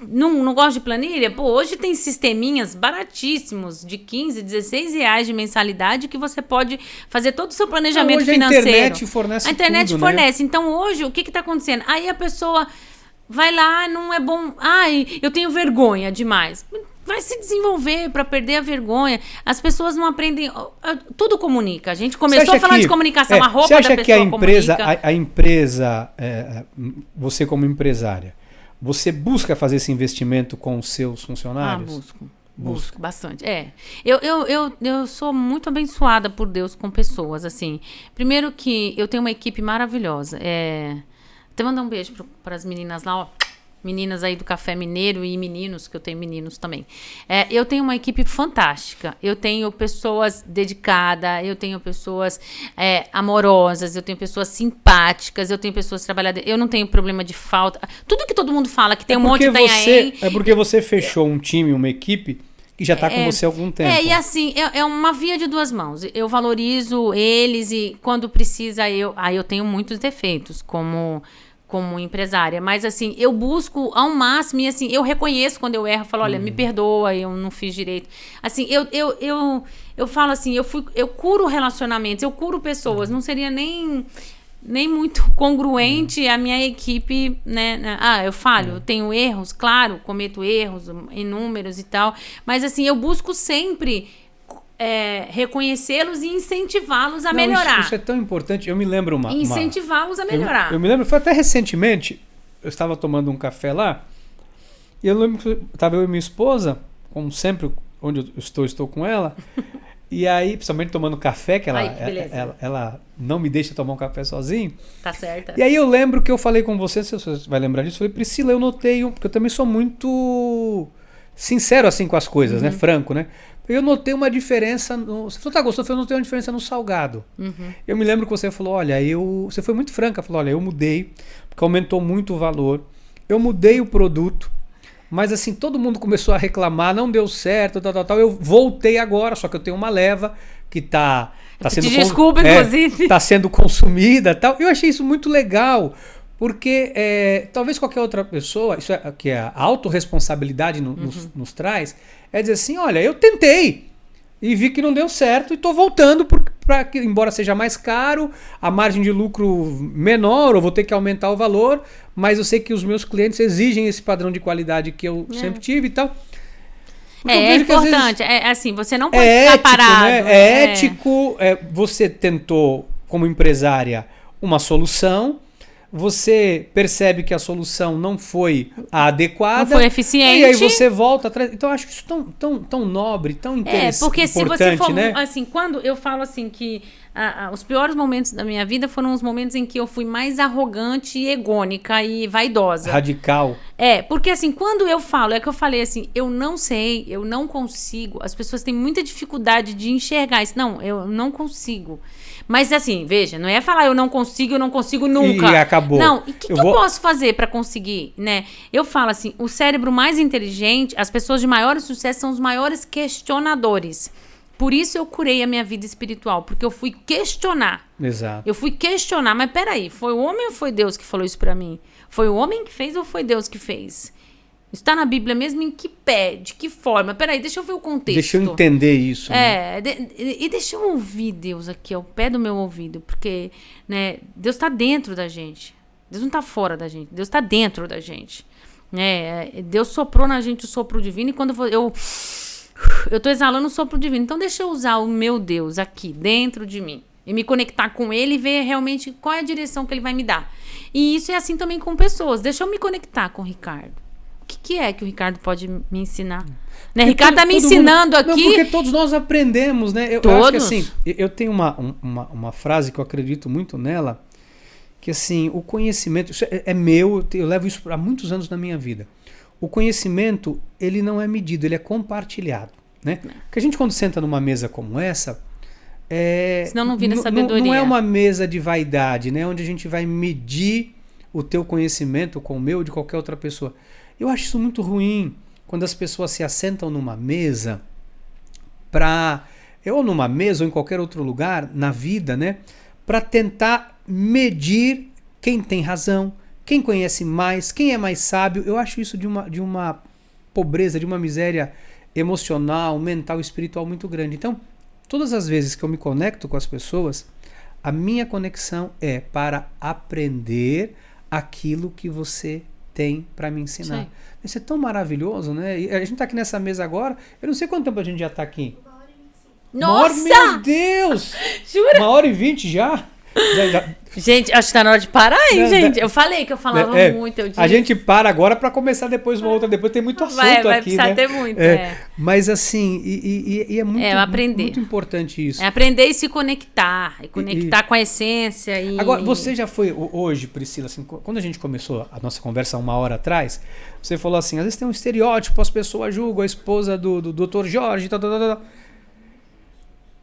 Não gosto de planilha? Pô, hoje tem sisteminhas baratíssimos de 15, 16 reais de mensalidade que você pode fazer todo o seu planejamento financeiro. A internet fornece tudo, a internet fornece. Né? Então, hoje, o que está acontecendo? Aí a pessoa vai lá, não é bom. Eu tenho vergonha demais. Vai se desenvolver para perder a vergonha. As pessoas não aprendem. Tudo comunica. A gente começou falando de comunicação. A roupa da pessoa comunica. Você acha que a empresa, você como empresária, você busca fazer esse investimento com os seus funcionários? Busco bastante. Eu sou muito abençoada por Deus com pessoas. Assim, primeiro que eu tenho uma equipe maravilhosa. Até mandar um beijo para as meninas lá, ó. Meninas aí do Café Mineiro e meninos, que eu tenho meninos também. Eu tenho uma equipe fantástica. Eu tenho pessoas dedicadas, eu tenho pessoas amorosas, eu tenho pessoas simpáticas, eu tenho pessoas trabalhadoras. Eu não tenho problema de falta. Tudo que todo mundo fala, que tem um monte de Itanhaém. É porque você fechou um time, uma equipe que já está com você há algum tempo. E assim, é uma via de duas mãos. Eu valorizo eles e quando precisa, eu tenho muitos defeitos como empresária, mas assim, eu busco ao máximo e assim, eu reconheço quando eu erro, falo, olha, me perdoa, eu não fiz direito. Assim, eu falo assim, eu curo relacionamentos, eu curo pessoas, não seria nem muito congruente a minha equipe, né? Eu falho, eu tenho erros, claro, cometo erros inúmeros e tal, mas assim, eu busco sempre reconhecê-los e incentivá-los a melhorar. Isso é tão importante. Eu me lembro incentivá-los a melhorar. Eu me lembro, foi até recentemente, eu estava tomando um café lá, e eu lembro que estava eu e minha esposa, como sempre, onde eu estou com ela, e aí, principalmente tomando café, que ela não me deixa tomar um café sozinho. Tá certo. E aí eu lembro que eu falei com você, se você vai lembrar disso, eu falei, Priscila, eu notei, porque eu também sou muito sincero assim com as coisas, né? Franco, né? Eu notei uma diferença. Você falou, tá gostoso? Eu notei uma diferença no salgado. Eu me lembro que você falou, olha, você foi muito franca, falou, olha, eu mudei, porque aumentou muito o valor, eu mudei o produto, mas assim, todo mundo começou a reclamar, não deu certo, tal. Eu voltei agora, só que eu tenho uma leva que tá sendo... Desculpa, inclusive. Tá sendo consumida, tal. Eu achei isso muito legal, porque talvez qualquer outra pessoa, isso que a autorresponsabilidade nos traz, é dizer assim, olha, eu tentei e vi que não deu certo e estou voltando para que, embora seja mais caro, a margem de lucro menor, eu vou ter que aumentar o valor, mas eu sei que os meus clientes exigem esse padrão de qualidade que eu sempre tive e tal. É importante, assim, você não pode ficar parado. Né? É ético, você tentou, como empresária, uma solução, você percebe que a solução não foi a adequada. Não foi eficiente. E aí você volta atrás. Então eu acho isso tão nobre, tão interessante. Porque se você for, né? assim, quando eu falo assim que os piores momentos da minha vida foram os momentos em que eu fui mais arrogante e egônica e vaidosa. Radical. Porque assim, quando eu falo, que eu falei assim, eu não sei, eu não consigo. As pessoas têm muita dificuldade de enxergar isso. Não, eu não consigo. Mas assim, veja, não é falar eu não consigo nunca. E acabou. Não, e o que eu posso fazer para conseguir, né? Eu falo assim, o cérebro mais inteligente, as pessoas de maior sucesso são os maiores questionadores. Por isso eu curei a minha vida espiritual, porque eu fui questionar. Exato. Eu fui questionar, mas peraí, foi o homem ou foi Deus que falou isso para mim? Foi o homem que fez ou foi Deus que fez? Está na Bíblia mesmo? Em que pé? De que forma? Peraí, deixa eu ver o contexto. Deixa eu entender isso. Né? E deixa eu ouvir Deus aqui, ao pé do meu ouvido. Porque, né, Deus está dentro da gente. Deus não está fora da gente. Deus está dentro da gente. Deus soprou na gente o sopro divino. E quando eu estou exalando o sopro divino. Então deixa eu usar o meu Deus aqui, dentro de mim. E me conectar com ele e ver realmente qual é a direção que ele vai me dar. E isso é assim também com pessoas. Deixa eu me conectar com o Ricardo. que é que o Ricardo pode me ensinar? Né? Ricardo tá me ensinando aqui. Não, porque todos nós aprendemos, né? Eu acho que assim, eu tenho uma frase que eu acredito muito nela, que assim, o conhecimento, isso é meu, eu levo isso há muitos anos na minha vida. O conhecimento, ele não é medido, ele é compartilhado, né? Porque a gente quando senta numa mesa como essa, senão não vira sabedoria. Não é uma mesa de vaidade, né? Onde a gente vai medir o teu conhecimento com o meu ou de qualquer outra pessoa. Eu acho isso muito ruim quando as pessoas se assentam numa mesa ou numa mesa ou em qualquer outro lugar na vida, né? Para tentar medir quem tem razão, quem conhece mais, quem é mais sábio. Eu acho isso de uma pobreza, de uma miséria emocional, mental, espiritual muito grande. Então, todas as vezes que eu me conecto com as pessoas, a minha conexão é para aprender aquilo que você tem para me ensinar. Sim. Isso é tão maravilhoso, né? E a gente tá aqui nessa mesa agora, eu não sei quanto tempo a gente já tá aqui. 1h25. Nossa! Meu Deus! Jura? 1h20 já? Gente, acho que tá na hora de parar, hein, gente? Eu falei que eu falava muito. A gente para agora para começar depois uma outra. Depois tem muito assunto aqui, vai precisar ter muito, Mas assim, é muito importante isso. É aprender e se conectar. E conectar com a essência. Agora, você já foi hoje, Priscila, assim, quando a gente começou a nossa conversa 1 hora atrás, você falou assim, às vezes tem um estereótipo, as pessoas julgam a esposa do Dr. Jorge,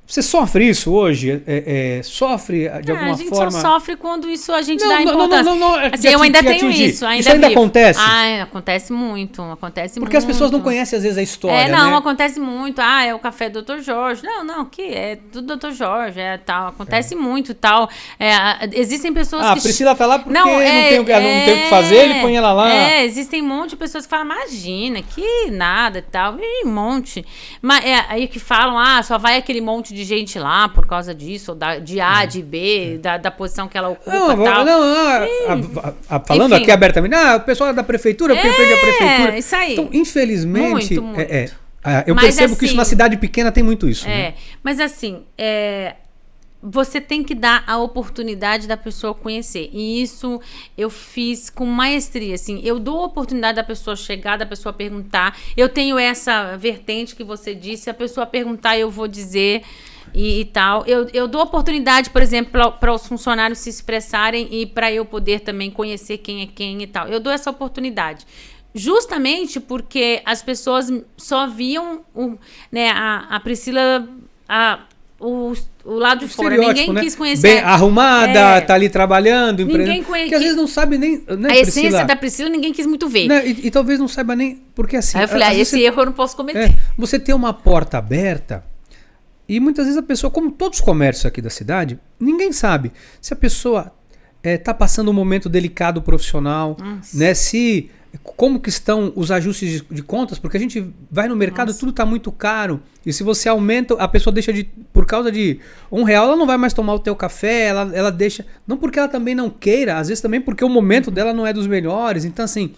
Você sofre isso hoje? Sofre de alguma forma? A gente só sofre quando isso a gente dá importância. Não. Assim, eu ainda tenho isso. Isso ainda acontece? Acontece muito. Porque as pessoas não conhecem às vezes a história, né? Acontece muito. É o café do Dr. Jorge. Não, que é do Dr. Jorge, tal. Acontece muito, tal. Existem pessoas que... A Priscila tá lá porque não tem o que fazer, ele põe ela lá. Existem um monte de pessoas que falam, imagina, que nada e tal. E um monte. Mas aí que falam, só vai aquele monte de gente lá por causa disso, ou de A, de B, da posição que ela ocupa e tal. Falando aqui abertamente, o pessoal da prefeitura, o prefeito da prefeitura. Isso aí. Então, infelizmente, muito. Eu percebo que isso na cidade pequena tem muito isso. Né? Mas assim, você tem que dar a oportunidade da pessoa conhecer. E isso eu fiz com maestria, assim. Eu dou a oportunidade da pessoa chegar, da pessoa perguntar. Eu tenho essa vertente que você disse. Se a pessoa perguntar, eu vou dizer e tal. Eu dou oportunidade, por exemplo, para os funcionários se expressarem e para eu poder também conhecer quem é quem e tal. Eu dou essa oportunidade. Justamente porque as pessoas só viam a Priscila... O lado de fora, ninguém quis conhecer. Bem arrumada, tá ali trabalhando, empreendendo. Porque às vezes não sabe nem... Né, a essência da Priscila ninguém quis muito ver. Né, e talvez não saiba nem... Porque assim... Aí eu falei, esse erro eu não posso cometer. Você tem uma porta aberta e muitas vezes a pessoa, como todos os comércios aqui da cidade, ninguém sabe se a pessoa tá passando um momento delicado profissional, né? Como que estão os ajustes de contas, porque a gente vai no mercado, tudo está muito caro, e se você aumenta, a pessoa deixa por causa de R$1, ela não vai mais tomar o teu café, ela deixa, não porque ela também não queira, às vezes também porque o momento dela não é dos melhores, então assim,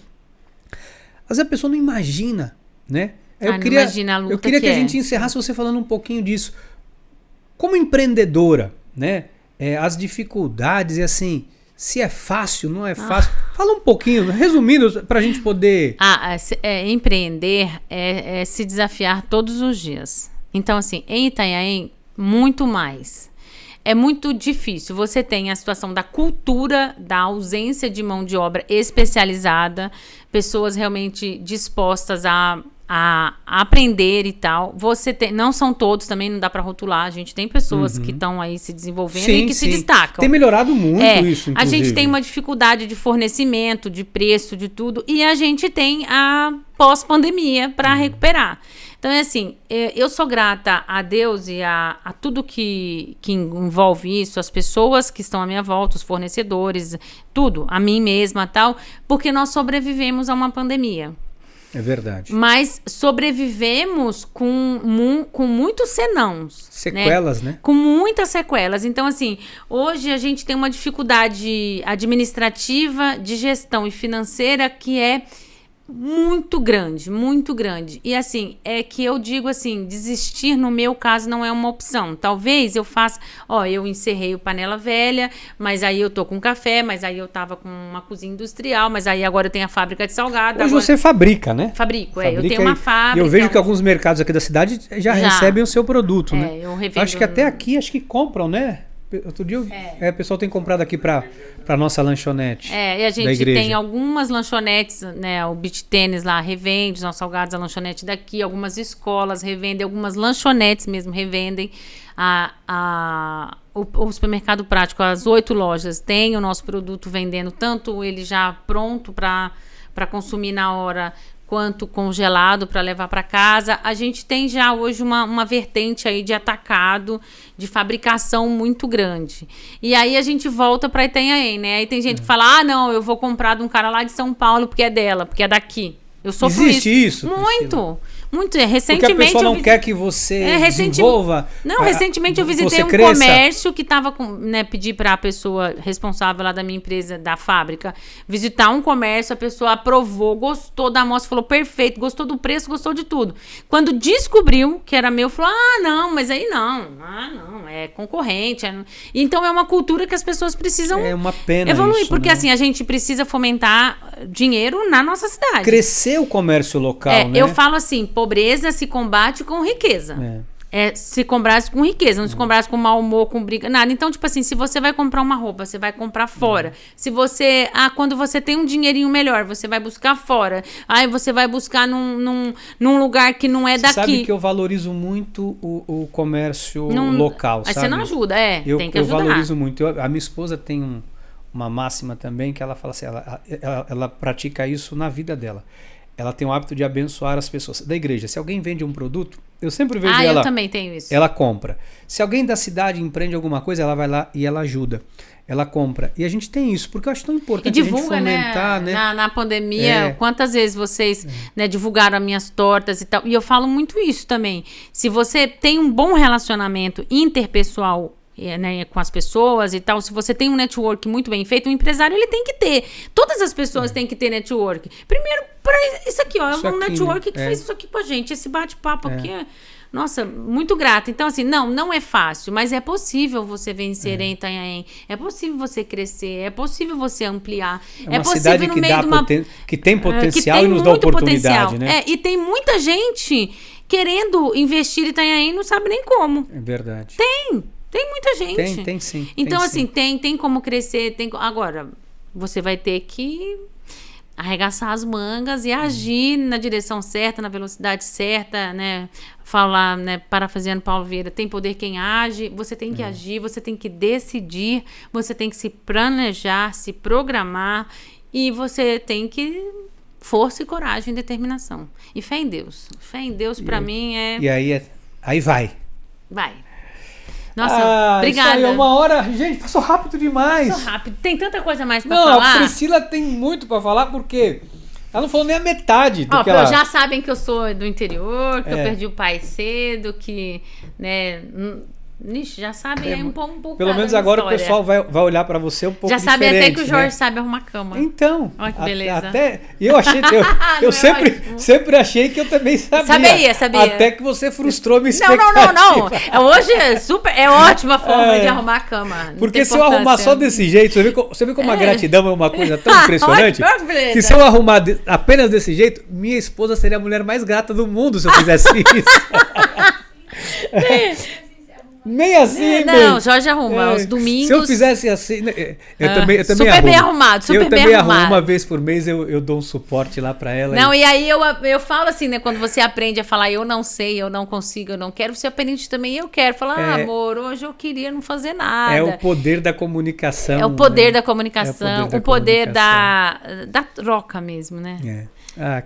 às vezes a pessoa não imagina, né? Eu queria que a gente encerrasse você falando um pouquinho disso, como empreendedora, né? As dificuldades e assim... Se é fácil, não é fácil. Fala um pouquinho, resumindo, para a gente poder... Empreender é se desafiar todos os dias. Então, assim, em Itanhaém, muito mais. É muito difícil. Você tem a situação da cultura, da ausência de mão de obra especializada, pessoas realmente dispostas a aprender e tal. Não são todos, também não dá para rotular. A gente tem pessoas que estão aí se desenvolvendo e que se destacam. Tem melhorado muito isso, inclusive. A gente tem uma dificuldade de fornecimento, de preço, de tudo. E a gente tem a pós-pandemia para recuperar. Então, é assim, eu sou grata a Deus e a tudo que envolve isso, as pessoas que estão à minha volta, os fornecedores, tudo, a mim mesma e tal, porque nós sobrevivemos a uma pandemia. É verdade. Mas sobrevivemos com muitos senãos. Sequelas, né? Com muitas sequelas. Então, assim, hoje a gente tem uma dificuldade administrativa, de gestão e financeira que é muito grande, muito grande. E assim, é que eu digo assim, desistir no meu caso não é uma opção. Talvez eu faça, eu encerrei o Panela Velha, mas aí eu tô com café, mas aí eu tava com uma cozinha industrial, mas aí agora eu tenho a fábrica de salgado. Hoje você fabrica, né? Fabrico, eu tenho uma fábrica. E eu vejo que alguns mercados aqui da cidade já recebem o seu produto, né? Eu revendo. Acho que até aqui, compram, né? Outro dia o pessoal tem comprado aqui para nossa lanchonete. E a gente tem algumas lanchonetes, né? O Beach Tênis lá revende, os nossos salgados, a lanchonete daqui, algumas escolas revendem, algumas lanchonetes mesmo revendem. O supermercado prático, as 8 lojas, tem o nosso produto vendendo, tanto ele já pronto para consumir na hora, quanto congelado para levar para casa. A gente tem já hoje uma vertente aí de atacado, de fabricação muito grande. E aí a gente volta para Itanhaém, né? Aí tem gente que fala, não, eu vou comprar de um cara lá de São Paulo porque é dela, porque é daqui. Eu sofro Existe isso? Muito. Muito. Recentemente. Porque a pessoa não quer que você desenvolva. Não, recentemente eu visitei um comércio que estava com. Né, pedi para a pessoa responsável lá da minha empresa, da fábrica, visitar um comércio, a pessoa aprovou, gostou da amostra, falou perfeito, gostou do preço, gostou de tudo. Quando descobriu que era meu, falou: não, mas aí não. Não, é concorrente. Então é uma cultura que as pessoas precisam. É uma pena evoluir, isso, porque né? assim, a gente precisa fomentar dinheiro na nossa cidade. Crescer o comércio local, né? Eu falo assim, pobreza se combate com riqueza. Se combate com riqueza, não se combate com mau humor, com briga, nada. Então, tipo assim, se você vai comprar uma roupa, você vai comprar fora. Se você, quando você tem um dinheirinho melhor, você vai buscar fora. Aí você vai buscar num lugar que não é daqui. Você sabe que eu valorizo muito o comércio local, Aí sabe? você não ajuda, tem que ajudar. Eu valorizo muito. A minha esposa tem uma máxima também que ela fala assim, ela pratica isso na vida dela. Ela tem o hábito de abençoar as pessoas da igreja. Se alguém vende um produto, eu sempre vejo ela. Eu também tenho isso. Ela compra. Se alguém da cidade empreende alguma coisa, ela vai lá e ela ajuda. Ela compra. E a gente tem isso, porque eu acho tão importante divulga, a gente fomentar, né? Na pandemia, quantas vezes vocês divulgaram as minhas tortas e tal. E eu falo muito isso também. Se você tem um bom relacionamento interpessoal, né, com as pessoas e tal, se você tem um network muito bem feito, o empresário ele tem que ter. Todas as pessoas têm que ter network. Primeiro, para isso aqui, ó, é um network que fez isso aqui com a gente. Esse bate-papo aqui é, nossa, muito grata. Então, assim, não é fácil, mas é possível você vencer em Itanhaém. É possível você crescer, é possível você ampliar. É possível cidade no meio de uma... que tem potencial e nos dá oportunidade, né? E tem muita gente querendo investir em Itanhaém e não sabe nem como. É verdade. Tem muita gente. Tem sim. Então, assim, tem como crescer. Agora, você vai ter que arregaçar as mangas e agir na direção certa, na velocidade certa, né? Falar, né? Parafraseando Paulo Vieira, tem poder quem age. Você tem que agir, você tem que decidir, você tem que se planejar, se programar e você tem que força e coragem e determinação. E fé em Deus. Fé em Deus, pra mim, é... E aí vai. Vai. Nossa, obrigada. Isso aí, 1 hora. Gente, passou rápido demais. Passou rápido. Tem tanta coisa mais pra falar. Não, a Priscila tem muito pra falar, porque ela não falou nem a metade do que ela... Já sabem que eu sou do interior, que eu perdi o pai cedo, que, né... já sabem aí um pouco. Pelo menos agora o pessoal vai olhar pra você um pouco diferente. Já sabe até que o Jorge sabe arrumar cama. Então. Olha que beleza. Eu achei, eu sempre achei que eu também sabia. Sabia. Até que você frustrou minha expectativa. Não. Hoje é ótima forma de arrumar a cama. Porque se eu arrumar só desse jeito, você vê como a gratidão é uma coisa tão impressionante. Que se eu arrumar apenas desse jeito, minha esposa seria a mulher mais grata do mundo se eu fizesse isso. Meio assim, não, Jorge arruma. Os domingos. Se eu fizesse assim. Eu também super arrumo. Bem arrumado, super eu bem também arrumado. Arrumo. Uma vez por mês eu dou um suporte lá pra ela. Não, e aí eu falo assim, né? Quando você aprende a falar, eu não sei, eu não consigo, eu não quero, você aprende também, eu quero. Falar, amor, hoje eu queria não fazer nada. É o poder da comunicação. É o poder da comunicação, o poder da troca mesmo, né?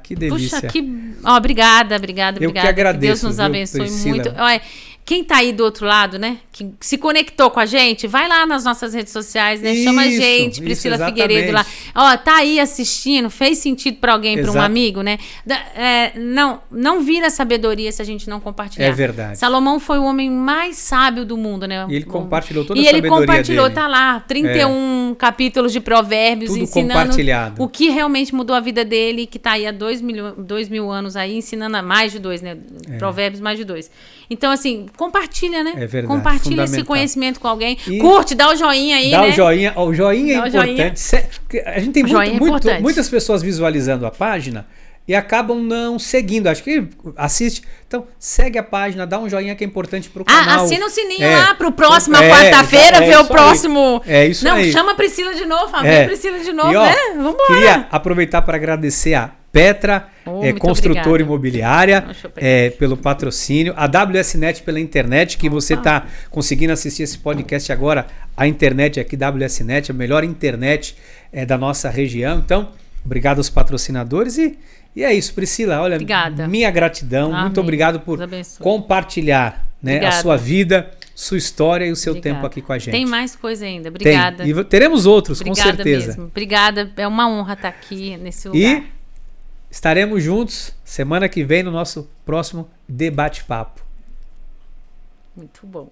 Que delícia. Puxa, obrigada. Eu que agradeço. Que Deus nos abençoe muito. Olha, quem tá aí do outro lado, né? Que se conectou com a gente, vai lá nas nossas redes sociais, né? Chama a gente, Priscila Figueiredo lá. Ó, tá aí assistindo, fez sentido para alguém, para um amigo, né? Não vira sabedoria se a gente não compartilhar. É verdade. Salomão foi o homem mais sábio do mundo, né? E ele compartilhou toda a sabedoria dele. E ele compartilhou, tá lá, 31 capítulos de provérbios, tudo ensinando compartilhado. O que realmente mudou a vida dele, que tá aí há 2.000 anos aí, ensinando a mais de 2, né? Provérbios mais de 2. Então, assim, compartilha, né? É verdade. Compartilha esse conhecimento com alguém. Curte, dá o joinha aí, dá o joinha. O joinha é importante. A gente tem muitas pessoas visualizando a página e acabam não seguindo. Acho que assiste. Então, segue a página, dá um joinha que é importante pro canal. Assina o sininho lá pro próximo quarta-feira, ver o próximo. É isso aí. Não, chama a Priscila de novo, vem Priscila de novo, né? Vambora. Queria aproveitar para agradecer a Petra, construtora imobiliária, pelo patrocínio, a WSNet pela internet, que você está conseguindo assistir esse podcast agora. A internet aqui, WSNet, a melhor internet da nossa região. Então, obrigado aos patrocinadores e é isso, Priscila. Olha, obrigada. Minha gratidão. Amém. Muito obrigado por compartilhar, né, a sua vida, sua história e o seu tempo aqui com a gente. Tem mais coisa ainda. Obrigada. E teremos outros, com certeza. Mesmo. Obrigada. É uma honra estar aqui nesse lugar. E estaremos juntos semana que vem no nosso próximo debate-papo. Muito bom.